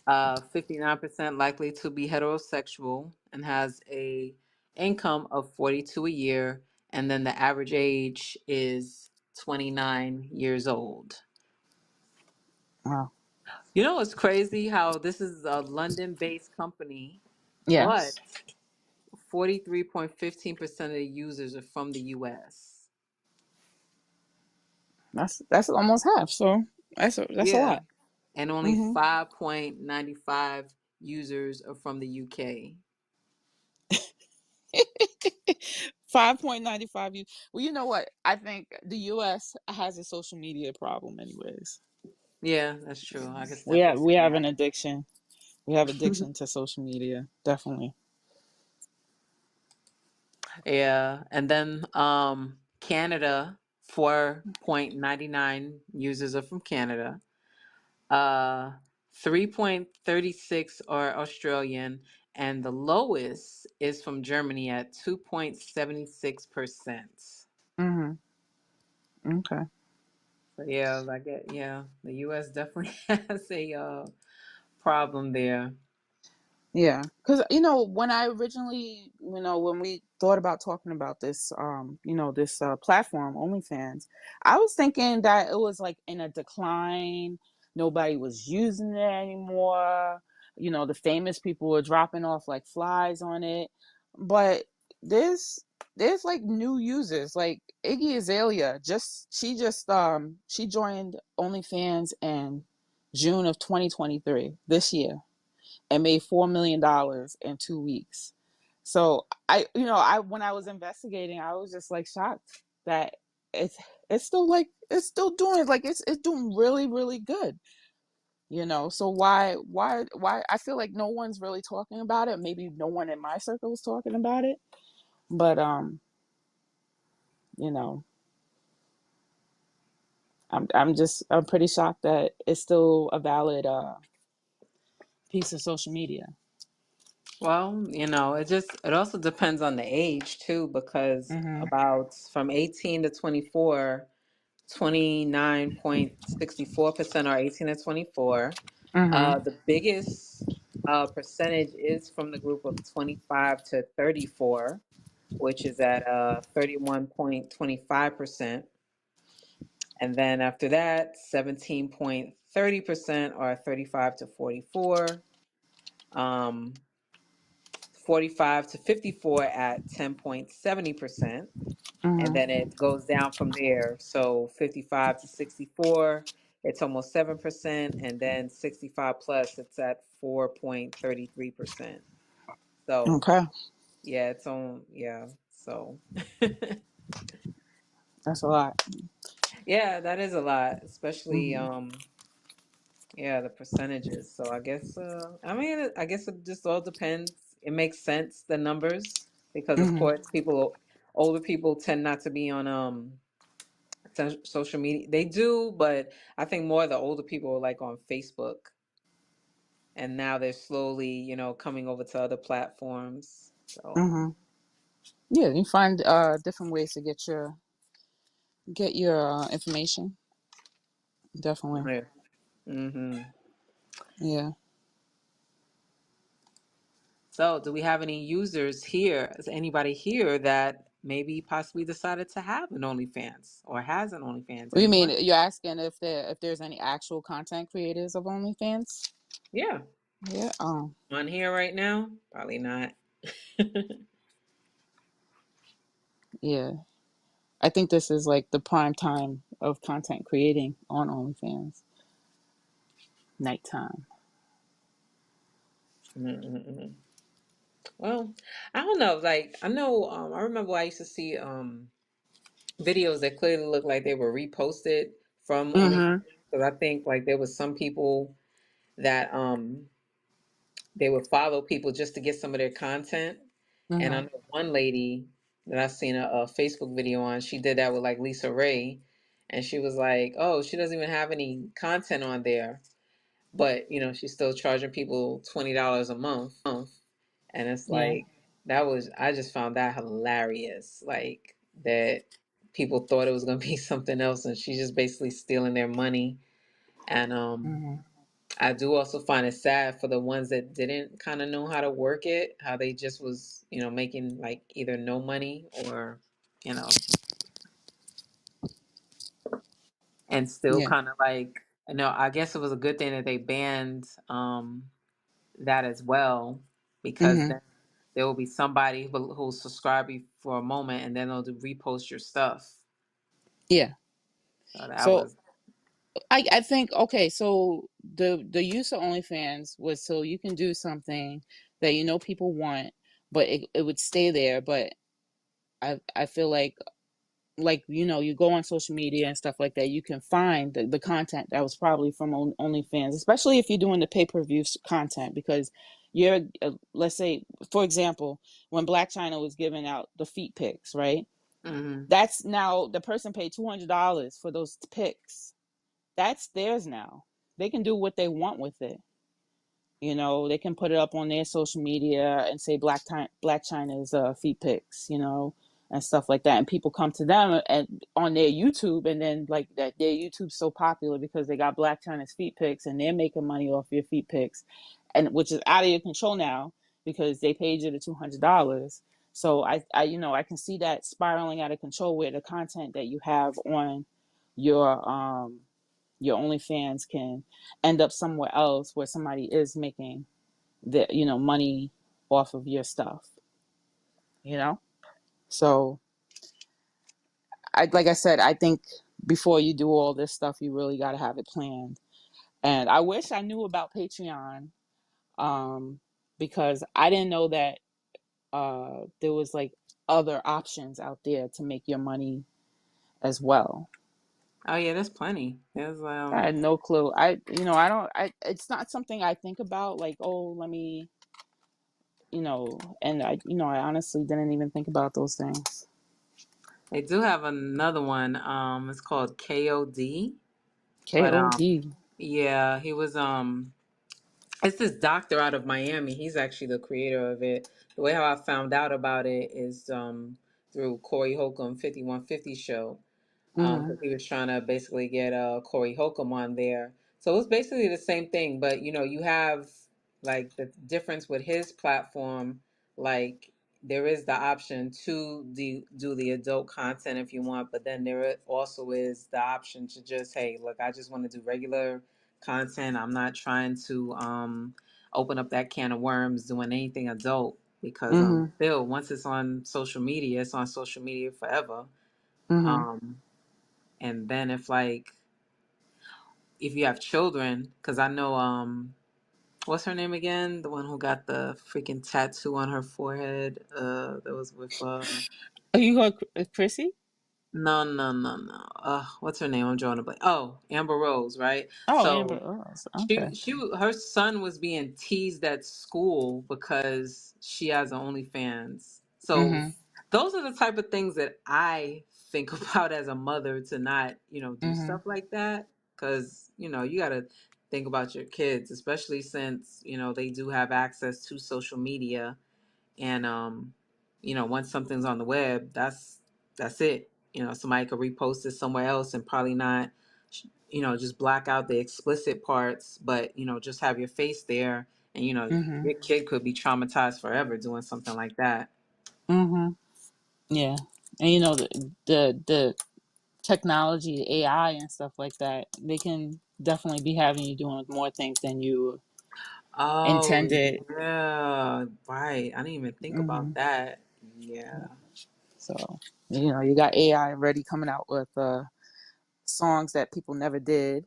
Speaker 1: 59% likely to be heterosexual and has a income of 42 a year. And then the average age is 29 years old.
Speaker 2: Wow.
Speaker 1: You know, it's crazy how this is a London-based company, but
Speaker 2: Yes.
Speaker 1: 43.15% of the users are from the US.
Speaker 2: That's almost half. So that's a
Speaker 1: Yeah.
Speaker 2: lot.
Speaker 1: And only
Speaker 2: Mm-hmm.
Speaker 1: 5.95 users are from the UK.
Speaker 2: 5.95. Well, you know what? I think the U.S. has a social media problem, anyways.
Speaker 1: Yeah, that's true. I could
Speaker 2: We
Speaker 1: definitely
Speaker 2: have we
Speaker 1: see
Speaker 2: have an
Speaker 1: that.
Speaker 2: addiction. We have addiction to social media, definitely.
Speaker 1: Yeah. And then Canada, 4.99 users are from Canada. Uh 3.36 are Australian, and the lowest is from Germany at 2.76%.
Speaker 2: Mm-hmm. Okay.
Speaker 1: So yeah, the US definitely has a problem there.
Speaker 2: Yeah, because when I originally, when we thought about talking about this, this platform, OnlyFans, I was thinking that it was like in a decline. Nobody was using it anymore. The famous people were dropping off like flies on it. But there's there's like new users, like Iggy Azalea. She joined OnlyFans in June of 2023 this year and made $4 million in 2 weeks. So I when I was investigating, I was just like shocked that it's it's still doing like it's doing really really good. So why I feel like no one's really talking about it. Maybe no one in my circle is talking about it, but you know, I'm pretty shocked that it's still a valid piece of social media.
Speaker 1: Well, it also depends on the age too, because
Speaker 2: Mhm.
Speaker 1: about from 18 to 24, 29.64% are 18 to 24.
Speaker 2: Mhm.
Speaker 1: The biggest percentage is from the group of 25 to 34, which is at 31.25%. And then after that, 17.30% are 35 to 44. 45 to 54 at 10.70%. And
Speaker 2: Mhm.
Speaker 1: then it goes down from there. So 55 to 64, it's almost 7%. And then 65 plus, it's at 4.33%. So,
Speaker 2: Okay,
Speaker 1: yeah, it's on, yeah. So,
Speaker 2: that's a lot.
Speaker 1: yeah, that is a lot, especially,
Speaker 2: Mhm.
Speaker 1: yeah, the percentages. So I guess it just all depends. It makes sense, the numbers, because of
Speaker 2: Mhm.
Speaker 1: course older people tend not to be on social media. They do, but I think more of the older people are like on Facebook, and now they're slowly, coming over to other platforms. So,
Speaker 2: Mhm. Yeah, you find different ways to get your information. Definitely.
Speaker 1: yeah. Hmm.
Speaker 2: Yeah.
Speaker 1: So, do we have any users here? Is anybody here that maybe possibly decided to have an OnlyFans or has an OnlyFans?
Speaker 2: What do you mean?
Speaker 1: Anyone?
Speaker 2: You're asking if there's any actual content creators of OnlyFans?
Speaker 1: Yeah.
Speaker 2: Yeah.
Speaker 1: On here right now? Probably not.
Speaker 2: Yeah. I think this is like the prime time of content creating on OnlyFans. Nighttime.
Speaker 1: Mm-mm-mm. Well, I don't know. Like, I know, I remember I used to see videos that clearly looked like they were reposted from OnlyFans.
Speaker 2: Mhm.
Speaker 1: Because I think like there was some people that they would follow people just to get some of their content. And I
Speaker 2: Mhm.
Speaker 1: know one lady. that I seen a Facebook video on. She did that with like Lisa Ray, and she was like, "Oh, she doesn't even have any content on there, but she's still charging people $20 a month." And it's
Speaker 2: Yeah.
Speaker 1: like I just found that hilarious, like that people thought it was gonna be something else, and she's just basically stealing their money. And
Speaker 2: Mhm.
Speaker 1: I do also find it sad for the ones that didn't kind of know how to work it, how they just was, making like either no money or, you know, and still
Speaker 2: Yeah.
Speaker 1: kind of like, I guess it was a good thing that they banned that as well, because
Speaker 2: Mhm.
Speaker 1: then there will be somebody who'll subscribe you for a moment and then they'll repost your stuff.
Speaker 2: Yeah.
Speaker 1: So that
Speaker 2: So
Speaker 1: was,
Speaker 2: I think, okay, so the use of OnlyFans was so you can do something that people want, but it would stay there. But I feel like you go on social media and stuff like that, you can find the content that was probably from OnlyFans, especially if you're doing the pay-per-view content, because you're let's say, for example, when Black China was giving out the feet pics, right?
Speaker 1: hmm
Speaker 2: That's now the person paid $200 for those pics. That's theirs now. They can do what they want with it. They can put it up on their social media and say Black China's feet pics, and stuff like that. And people come to them and on their YouTube, and then like that, their YouTube's so popular because they got Black China's feet pics, and they're making money off your feet pics, and which is out of your control now because they paid you the $200. So I can see that spiraling out of control where the content that you have on your your OnlyFans can end up somewhere else where somebody is making the money off of your stuff. You know, so I like I said, I think before you do all this stuff, you really got to have it planned. And I wish I knew about Patreon, um, because I didn't know that there was like other options out there to make your money as well.
Speaker 1: oh yeah, there's plenty. There's,
Speaker 2: I had no clue. I don't, it's not something I think about like, oh, let me, and I honestly didn't even think about those things.
Speaker 1: they do have another one. It's called KOD. But
Speaker 2: KOD.
Speaker 1: yeah, he was it's this doctor out of Miami. He's actually the creator of it. The way how I found out about it is through Corey Holcomb 5150 show.
Speaker 2: Mm-hmm.
Speaker 1: Because he was trying to basically get Corey Holcomb on there. So it was basically the same thing, but you have like the difference with his platform. Like there is the option to do the adult content if you want, but then also is the option to just, hey, look, I just want to do regular content. I'm not trying to open up that can of worms doing anything adult, because
Speaker 2: Mm-hmm.
Speaker 1: still, once it's on social media, it's on social media forever.
Speaker 2: Mm-hmm.
Speaker 1: Um, and then if you have children, because I know what's her name again? The one who got the freaking tattoo on her forehead. That was with
Speaker 2: Oh, you got Chrissy?
Speaker 1: no, no, no, no. What's her name? I'm drawing a blank. Oh, Amber Rose, right?
Speaker 2: Oh, Amber
Speaker 1: So
Speaker 2: Rose. Okay.
Speaker 1: her son was being teased at school because she has an OnlyFans. So
Speaker 2: Mm-hmm.
Speaker 1: those are the type of things that I think about as a mother, to not do
Speaker 2: Mm-hmm.
Speaker 1: stuff like that, because you got to think about your kids, especially since they do have access to social media. And once something's on the web, that's it. Somebody could repost it somewhere else and probably not, just black out the explicit parts, but just have your face there, and
Speaker 2: Mm-hmm.
Speaker 1: your kid could be traumatized forever doing something like that.
Speaker 2: Mm-hmm. Yeah. And the technology, the AI and stuff like that, they can definitely be having you doing more things than you
Speaker 1: Oh
Speaker 2: intended.
Speaker 1: yeah, right. I didn't even think
Speaker 2: Mm-hmm.
Speaker 1: about that. Yeah.
Speaker 2: So, you got AI already coming out with songs that people never did.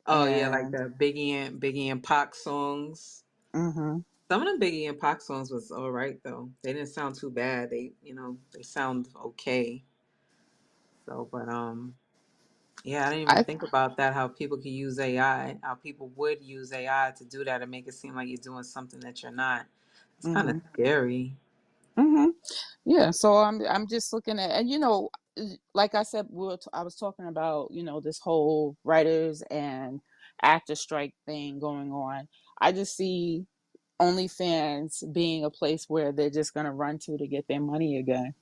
Speaker 1: Oh yeah, like
Speaker 2: And
Speaker 1: the Biggie and Pac songs.
Speaker 2: mm-hmm.
Speaker 1: Some of them Biggie and Pac songs was all right though. They didn't sound too bad. They sound okay. So, but yeah, I didn't even
Speaker 2: I
Speaker 1: think about that. How people can use AI. How people would use AI to do that and make it seem like you're doing something that you're not. It's kind of
Speaker 2: mm-hmm.
Speaker 1: scary.
Speaker 2: Mm-hmm. Yeah. So I'm just looking at, and like I said, I was talking about this whole writers and actor strike thing going on. I just see OnlyFans being a place where they're just gonna run to get their money again.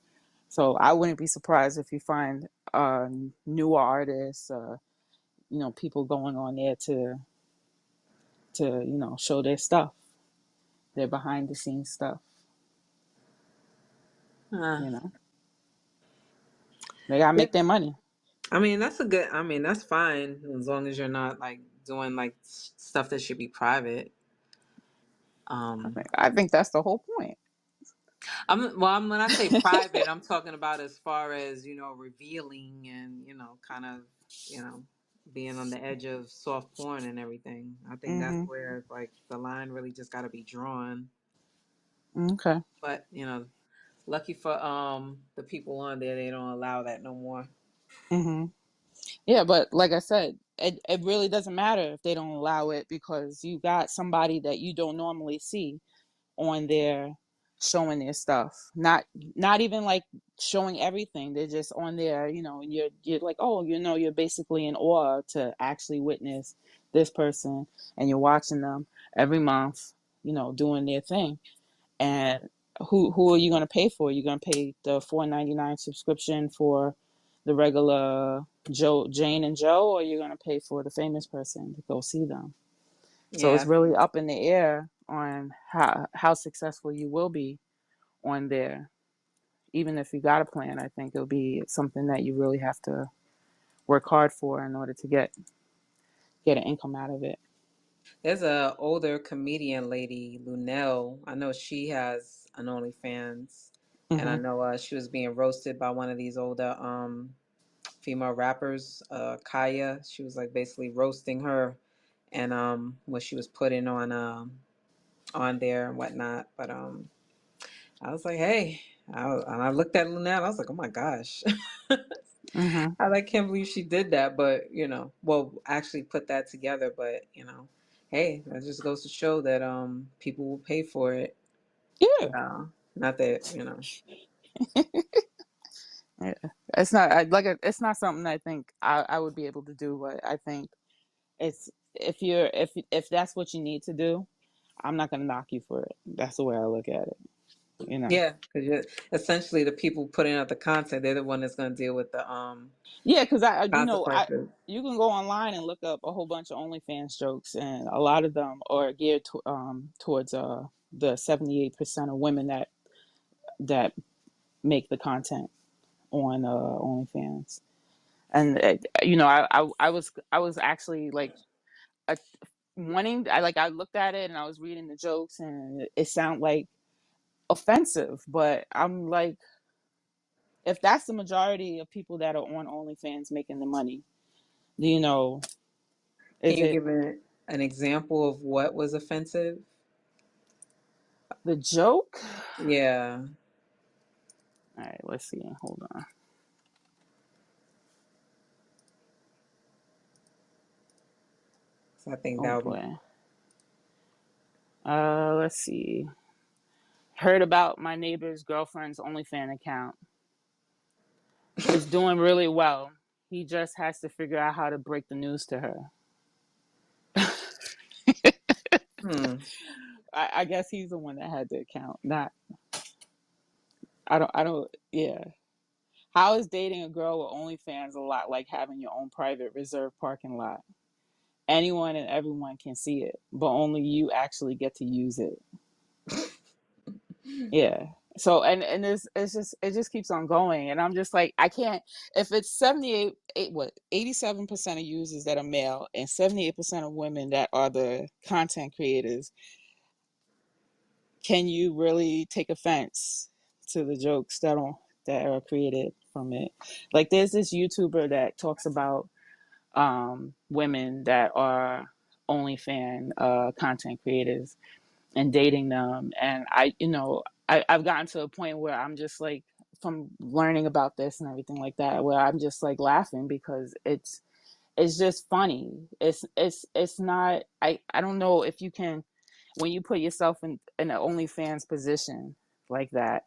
Speaker 2: So I wouldn't be surprised if you find newer artists, people going on there to show their stuff, their behind the scenes stuff.
Speaker 1: Uh,
Speaker 2: You know, they gotta
Speaker 1: yeah.
Speaker 2: make their money.
Speaker 1: I mean, that's fine as long as you're not like doing like stuff that should be private. Um,
Speaker 2: I think that's the whole point.
Speaker 1: when I say private, I'm talking about as far as, revealing and, kind of, you know, being on the edge of soft porn and everything. I think that's
Speaker 2: Mm-hmm.
Speaker 1: where like the line really just got to be drawn.
Speaker 2: Okay.
Speaker 1: But, lucky for the people on there, they don't allow that no more.
Speaker 2: Mm-hmm. Yeah, but like I said, it really doesn't matter if they don't allow it, because you got somebody that you don't normally see on there showing their stuff. Not even like showing everything. They're just on there, and you're like, oh, you're basically in awe to actually witness this person, and you're watching them every month, doing their thing. And who are you going to pay for? You're going to pay the $4.99 subscription for the regular Jane and Joe, or you're going to pay for the famous person to go see them. So it's
Speaker 1: Yeah.
Speaker 2: really up in the air on how successful you will be on there. Even if you got a plan, I think it'll be something that you really have to work hard for in order to get an income out of it.
Speaker 1: There's a older comedian lady, Lunel. I know she has an OnlyFans, and I
Speaker 2: Hmm.
Speaker 1: know she was being roasted by one of these older female rappers, Kaya. She was like basically roasting her, and what she was putting on there and whatnot. But I was like, hey, and I looked at Lunel. I was like, oh my gosh.
Speaker 2: Hmm.
Speaker 1: I can't believe she did that, but well, actually put that together. But hey, that just goes to show that people will pay for it.
Speaker 2: Yeah.
Speaker 1: Not that
Speaker 2: Yeah. It's not it's not something I think I would be able to do, but I think it's if that's what you need to do, I'm not gonna knock you for it. That's the way I look at it.
Speaker 1: yeah, because you're essentially the people putting out the content. They're the one that's going to deal with the
Speaker 2: Yeah, because I
Speaker 1: consequences.
Speaker 2: you can go online and look up a whole bunch of OnlyFans jokes, and a lot of them are geared towards the 78% of women that make the content on OnlyFans. And I was actually like a, wanting, I looked at it and I was reading the jokes, and it sounded like offensive, but I'm like, if that's the majority of people that are on OnlyFans making the money, you know,
Speaker 1: Can
Speaker 2: is
Speaker 1: you
Speaker 2: it
Speaker 1: give an example of what was offensive?
Speaker 2: the joke?
Speaker 1: Yeah,
Speaker 2: All right, let's see. Hold on.
Speaker 1: 'cause I think
Speaker 2: Oh
Speaker 1: that would be.
Speaker 2: boy. Let's see. Heard about my neighbor's girlfriend's OnlyFans account. It's doing really well. He just has to figure out how to break the news to her.
Speaker 1: Hmm.
Speaker 2: I guess he's the one that had the account. Not I don't yeah. How is dating a girl with OnlyFans a lot like having your own private reserved parking lot? Anyone and everyone can see it, but only you actually get to use it. Yeah. So and it just keeps on going, and I'm just like, I can't. If it's 87% of users that are male and 78% of women that are the content creators, can you really take offense to the jokes that are created from it? Like, there's this YouTuber that talks about women that are OnlyFan content creators and dating them, and I've gotten to a point where I'm just like, from learning about this and everything like that, where I'm just like laughing because it's just funny. It's not, I don't know if you can, when you put yourself in an OnlyFans position like that,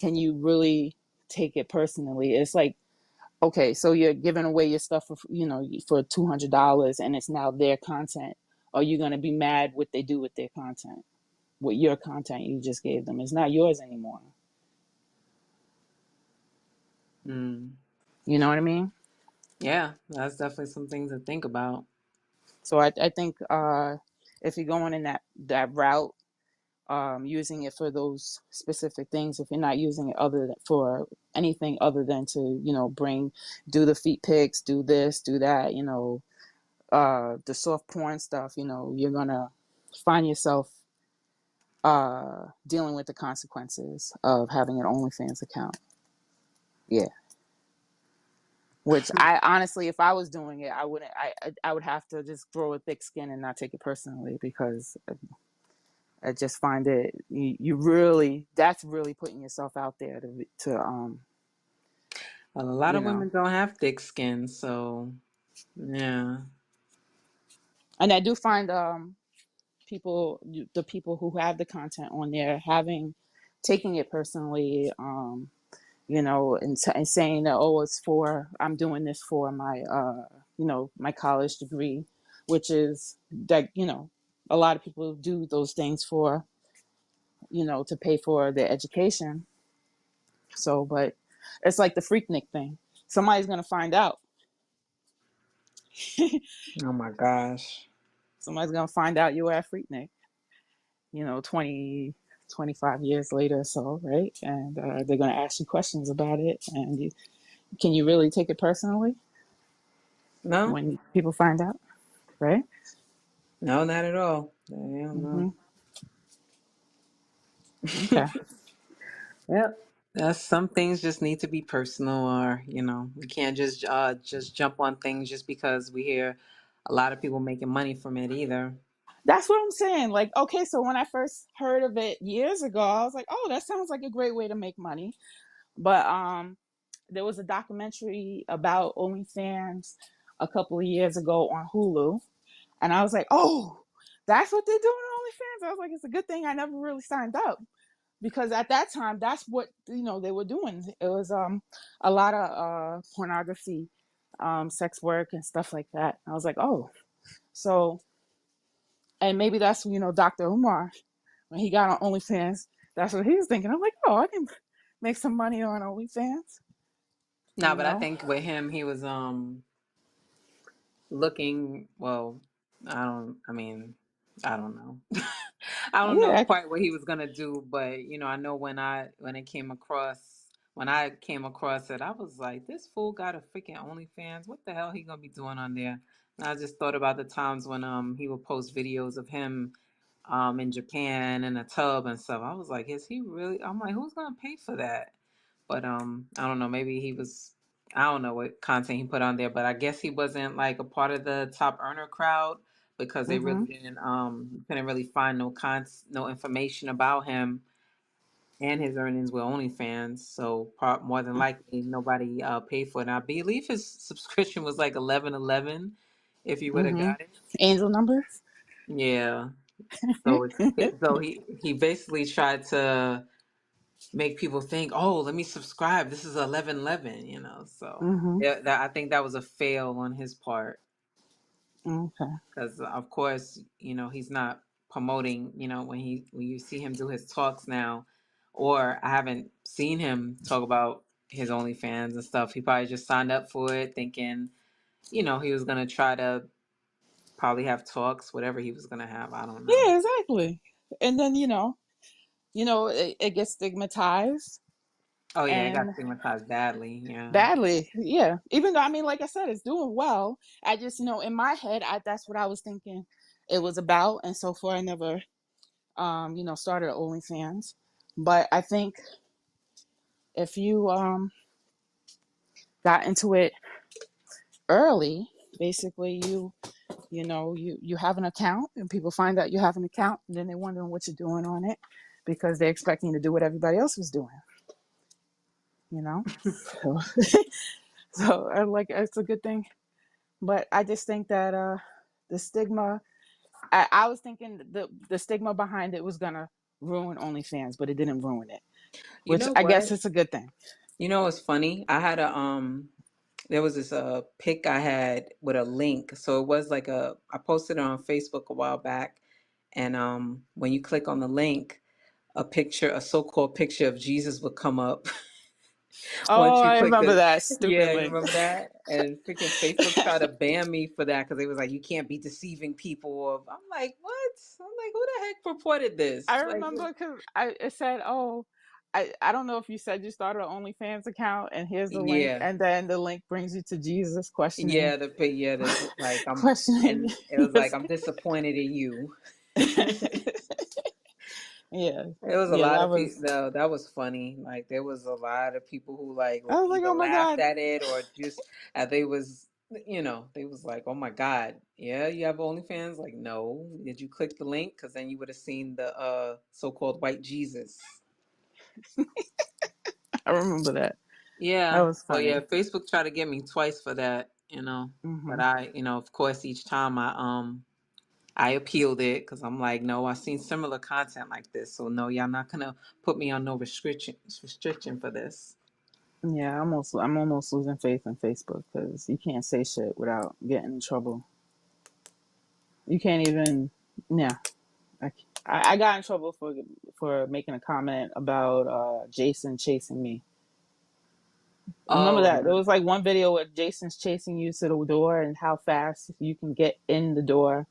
Speaker 2: can you really take it personally? It's like, okay, so you're giving away your stuff for, for $200 and it's now their content. Are you going to be mad what they do with their content? With your content you just gave them? It's not yours anymore.
Speaker 1: Mm.
Speaker 2: You know what I mean?
Speaker 1: Yeah, that's definitely some things to think about.
Speaker 2: So I think if you're going in that route, using it for those specific things, if you're not using it for anything other than to, do the feet pics, do this, do that, the soft porn stuff, you're gonna find yourself dealing with the consequences of having an OnlyFans account. Yeah. Which I honestly, if I was doing it, I wouldn't. I would have to just grow a thick skin and not take it personally, because I just find it, you really, that's really putting yourself out there to
Speaker 1: A lot
Speaker 2: you
Speaker 1: of
Speaker 2: know.
Speaker 1: women don't have thick skin, so yeah.
Speaker 2: And I do find the people who have the content on there taking it personally, and saying that, oh, I'm doing this for my my college degree, which is that, a lot of people do those things for, to pay for their education. So, but it's like the Freaknik thing. Somebody's gonna find out.
Speaker 1: Oh my gosh.
Speaker 2: Somebody's gonna find out you were at Freaknik, 20, 25 years later or so, right? And they're gonna ask you questions about it. And can you really take it personally
Speaker 1: No,
Speaker 2: when people find out, right?
Speaker 1: no, not at all. Hell no.
Speaker 2: Mm-hmm. Okay.
Speaker 1: Yep. That's some things just need to be personal, or we can't just jump on things just because we hear a lot of people making money from it either.
Speaker 2: That's what I'm saying. Like, okay, so when I first heard of it years ago, I was like, oh, that sounds like a great way to make money. But there was a documentary about OnlyFans a couple of years ago on Hulu, and I was like, oh, that's what they're doing on OnlyFans. I was like, it's a good thing I never really signed up, because at that time, that's what they were doing. It was a lot of pornography, sex work and stuff like that. I was like, oh, so, and maybe that's Dr. Umar, when he got on OnlyFans, that's what he was thinking. I'm like, oh, I can make some money on OnlyFans,
Speaker 1: No,
Speaker 2: you
Speaker 1: but I
Speaker 2: know?
Speaker 1: think with him, he was looking, well, I mean, I don't know. I don't know
Speaker 2: Yeah.
Speaker 1: quite what he was gonna do, but I know when I came across it, I was like, this fool got a freaking OnlyFans. What the hell he gonna be doing on there? And I just thought about the times when he would post videos of him in Japan in a tub and stuff. I was like, is he really? I'm like, who's gonna pay for that? But I don't know, maybe he was, I don't know what content he put on there, but I guess he wasn't like a part of the top earner crowd, because they
Speaker 2: Mm-hmm.
Speaker 1: really didn't couldn't really find no information about him and his earnings with OnlyFans. So more than likely nobody paid for it. And I believe his subscription was like 11.11 if you would have
Speaker 2: Mm-hmm.
Speaker 1: got it.
Speaker 2: Angel numbers.
Speaker 1: Yeah. So he basically tried to make people think, oh, let me subscribe. This is 11.11, So
Speaker 2: Mm-hmm.
Speaker 1: yeah, I think that was a fail on his part,
Speaker 2: Okay.
Speaker 1: because of course, he's not promoting. When you see him do his talks now, or I haven't seen him talk about his OnlyFans and stuff. He probably just signed up for it thinking, he was gonna try to probably have talks, whatever he was gonna have. I don't know.
Speaker 2: Yeah, exactly. And then it gets stigmatized
Speaker 1: Oh yeah, it got
Speaker 2: and
Speaker 1: stigmatized badly. Yeah.
Speaker 2: badly. Yeah. Even though, I mean, like I said, it's doing well. I just, in my head, that's what I was thinking it was about, and so far I never, started OnlyFans. But I think if you got into it early, basically you have an account, and people find out you have an account, and then they're wondering what you're doing on it, because they're expecting you to do what everybody else was doing, so, so like, it's a good thing. But I just think that the stigma, I was thinking the stigma behind it was gonna ruin OnlyFans, but it didn't ruin it.
Speaker 1: You
Speaker 2: which
Speaker 1: know
Speaker 2: I guess
Speaker 1: what?
Speaker 2: it's a good thing.
Speaker 1: You know what's funny? I had a there was this pic I had with a link. So it was like I posted it on Facebook a while back, and when you click on the link, a so-called picture of Jesus would come up
Speaker 2: Oh,
Speaker 1: once you
Speaker 2: I
Speaker 1: click
Speaker 2: remember
Speaker 1: the,
Speaker 2: that stupid
Speaker 1: yeah, you
Speaker 2: link.
Speaker 1: remember that? And freaking Facebook tried to ban me for that because they was like, you can't be deceiving people. I'm like, what? I'm like, who the heck reported this?
Speaker 2: I
Speaker 1: Like,
Speaker 2: remember because it said, "Oh, I don't know if you said you started an OnlyFans account, and here's the link,
Speaker 1: yeah,
Speaker 2: and then the link brings you to Jesus questioning,
Speaker 1: yeah, this like
Speaker 2: questioning
Speaker 1: and it was like,
Speaker 2: yes,
Speaker 1: I'm disappointed in you.
Speaker 2: yeah,
Speaker 1: There was a
Speaker 2: yeah,
Speaker 1: lot
Speaker 2: that
Speaker 1: of
Speaker 2: was.
Speaker 1: people. No, that was funny. Like there was a lot of people who like
Speaker 2: I was like,
Speaker 1: either
Speaker 2: oh my
Speaker 1: laughed
Speaker 2: god,
Speaker 1: at it or just they was, they was like, "Oh my God, yeah, you have OnlyFans?" Like, no, did you click the link? Because then you would have seen the so-called white Jesus.
Speaker 2: I remember that. That
Speaker 1: Yeah.
Speaker 2: was
Speaker 1: So yeah,
Speaker 2: funny.
Speaker 1: Facebook tried to get me twice for that. But
Speaker 2: Hmm.
Speaker 1: of course, each time I appealed it because I'm like, no, I've seen similar content like this, so no, y'all not gonna put me on no restriction for this.
Speaker 2: Yeah, I'm almost losing faith in Facebook because you can't say shit without getting in trouble. You can't even, yeah. I, I got in trouble for making a comment about Jason chasing me. Remember
Speaker 1: Oh,
Speaker 2: that? There was like one video where Jason's chasing you to the door and how fast you can get in the door,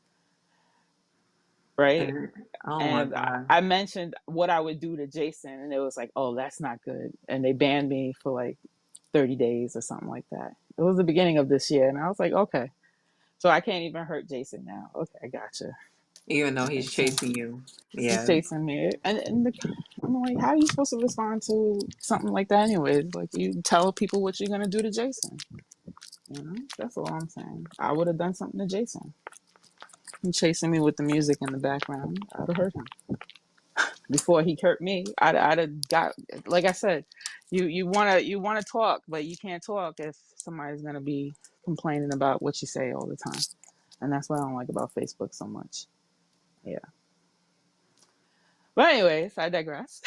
Speaker 2: right?
Speaker 1: and oh my
Speaker 2: And
Speaker 1: God.
Speaker 2: I mentioned what I would do to Jason, and it was like, oh, that's not good. And they banned me for like 30 days or something like that. It was the beginning of this year, and I was like, okay. So I can't even hurt Jason now. Okay, I gotcha.
Speaker 1: Even though he's
Speaker 2: Jason.
Speaker 1: chasing you.
Speaker 2: He's
Speaker 1: Yeah.
Speaker 2: chasing me. I'm like, how are you supposed to respond to something like that anyways? Like, you tell people what you're going to do to Jason. That's all I'm saying. I would have done something to Jason. He chasing me with the music in the background. I'd have hurt him. Before he hurt me, I'd have got, like I said, you wanna talk, but you can't talk if somebody's gonna be complaining about what you say all the time. And that's what I don't like about Facebook so much. Yeah. But anyways, I digress.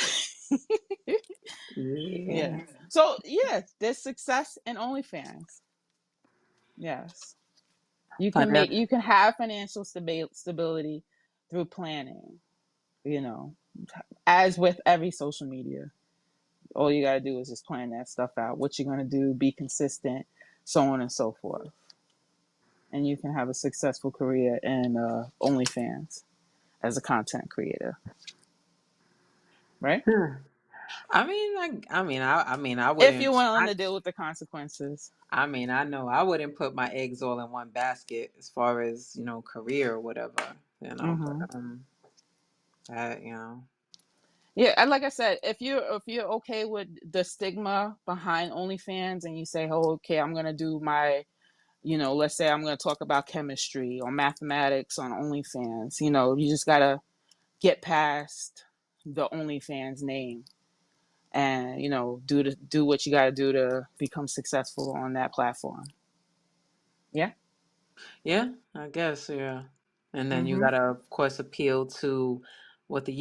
Speaker 1: Yeah.
Speaker 2: Yeah. So yes, there's success in OnlyFans. Yes.
Speaker 1: I def-
Speaker 2: You can have financial stability through planning, you know, as with every social media. All you got to do is just plan that stuff out, what you're going to do, be consistent, so on and so forth. And you can have a successful career in OnlyFans as a content creator, right?
Speaker 1: I
Speaker 2: If you're
Speaker 1: wouldn't.
Speaker 2: willing to deal with the consequences.
Speaker 1: I know I wouldn't put my eggs all in one basket as far as career or whatever.
Speaker 2: Hmm.
Speaker 1: But that
Speaker 2: Yeah, and like I said, if you're okay with the stigma behind OnlyFans and you say, "Oh, okay, I'm gonna do my, let's say I'm gonna talk about chemistry or mathematics on OnlyFans," you just gotta get past the OnlyFans name and do what you gotta do to become successful on that platform. Yeah.
Speaker 1: Yeah, I guess, yeah. And then you
Speaker 2: Mm-hmm.
Speaker 1: gotta, of course, appeal to what the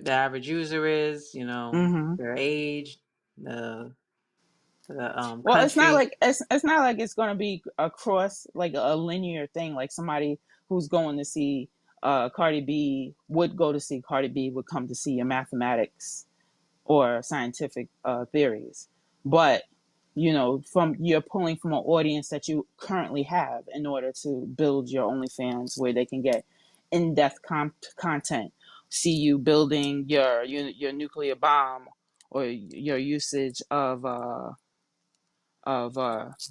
Speaker 1: average user is,
Speaker 2: Mm-hmm.
Speaker 1: their age, the
Speaker 2: Well,
Speaker 1: country.
Speaker 2: it's not like it's going to be across like a linear thing. Like somebody who's going to see Cardi B would go to see Cardi B would come to see your mathematics or scientific theories, but from you're pulling from an audience that you currently have in order to build your OnlyFans where they can get in-depth content, see you building your nuclear bomb or your usage of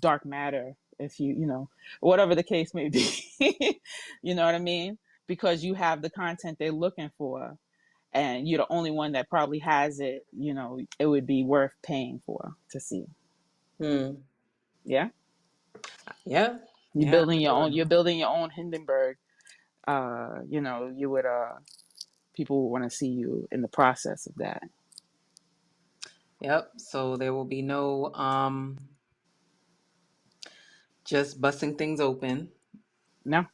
Speaker 2: dark matter, if whatever the case may be. You know what I mean? Because you have the content they're looking for and you're the only one that probably has it, it would be worth paying for to see.
Speaker 1: Hmm.
Speaker 2: Yeah.
Speaker 1: Yeah.
Speaker 2: you're
Speaker 1: Yeah,
Speaker 2: building your own
Speaker 1: absolutely.
Speaker 2: you're building your own Hindenburg. You would people would want to see you in the process of that.
Speaker 1: Yep. So there will be no just busting things open.
Speaker 2: No,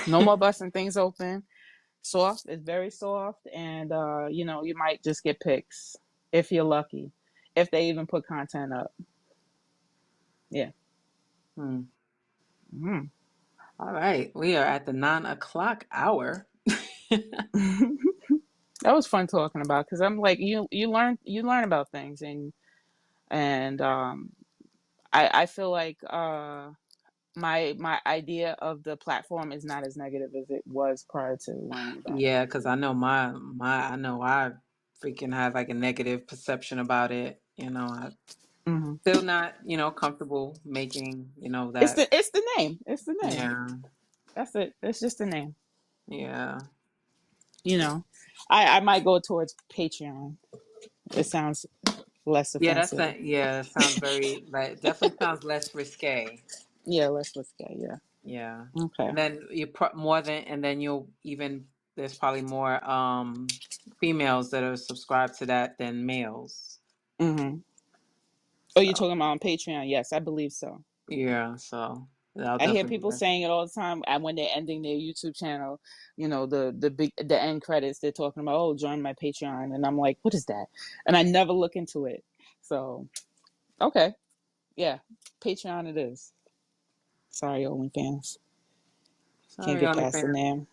Speaker 2: no more busting things open. Soft. It's very soft, and you might just get pics. if you're lucky, if they even put content up. Yeah.
Speaker 1: Hmm.
Speaker 2: Mm.
Speaker 1: All right, we are at the 9 o'clock hour.
Speaker 2: That was fun talking about, because I'm like, you learn about things, and I feel like my idea of the platform is not as negative as it was prior to learning about it.
Speaker 1: Yeah, because I know I know I freaking have like a negative perception about it. I
Speaker 2: Hmm.
Speaker 1: still not, comfortable making,
Speaker 2: It's
Speaker 1: that.
Speaker 2: the name. It's the name.
Speaker 1: Yeah,
Speaker 2: That's it. It's just the name.
Speaker 1: yeah,
Speaker 2: You know, I might go towards Patreon. It sounds less
Speaker 1: yeah.
Speaker 2: offensive.
Speaker 1: Yeah. It sounds very like definitely sounds less risque.
Speaker 2: Yeah, let's go. Yeah.
Speaker 1: Yeah,
Speaker 2: Okay.
Speaker 1: and then and then you'll even there's probably more females that are subscribed to that than males.
Speaker 2: Mm-hmm. Oh, you're
Speaker 1: So
Speaker 2: talking about on Patreon? Yes, I believe so.
Speaker 1: yeah, so that'll
Speaker 2: I hear
Speaker 1: definitely
Speaker 2: people saying it all the time, and when they're ending their YouTube channel, the end credits, they're talking about, oh, join my Patreon, and I'm like, what is that? And I never look into it. So okay, yeah, Patreon it is. Sorry, OnlyFans, can't
Speaker 1: sorry,
Speaker 2: get past the
Speaker 1: OnlyFans.
Speaker 2: name.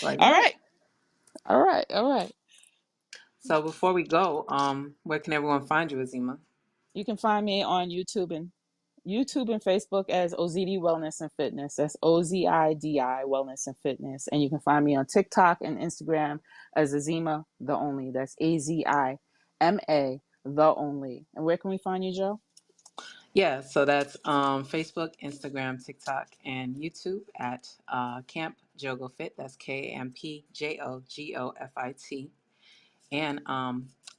Speaker 1: Like
Speaker 2: All
Speaker 1: what?
Speaker 2: right, all right, all right.
Speaker 1: So before we go, where can everyone find you, Azima?
Speaker 2: You can find me on YouTube and Facebook as OZD Wellness and Fitness. That's OZIDI Wellness and Fitness. And you can find me on TikTok and Instagram as Azima the Only. That's AZIMA the Only. And where can we find you, Joe?
Speaker 1: Yeah, so that's Facebook, Instagram, TikTok, and YouTube at Camp Jogo Fit. That's KampJogofit. And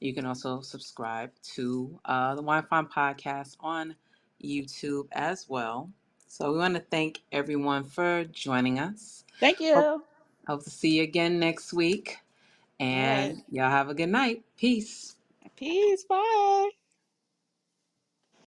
Speaker 1: you can also subscribe to the WineFine Podcast on YouTube as well. So we want to thank everyone for joining us.
Speaker 2: Thank
Speaker 1: Hope,
Speaker 2: you.
Speaker 1: hope to see you again next week.
Speaker 2: All right.
Speaker 1: And y'all have a good night. Peace.
Speaker 2: Peace. Bye.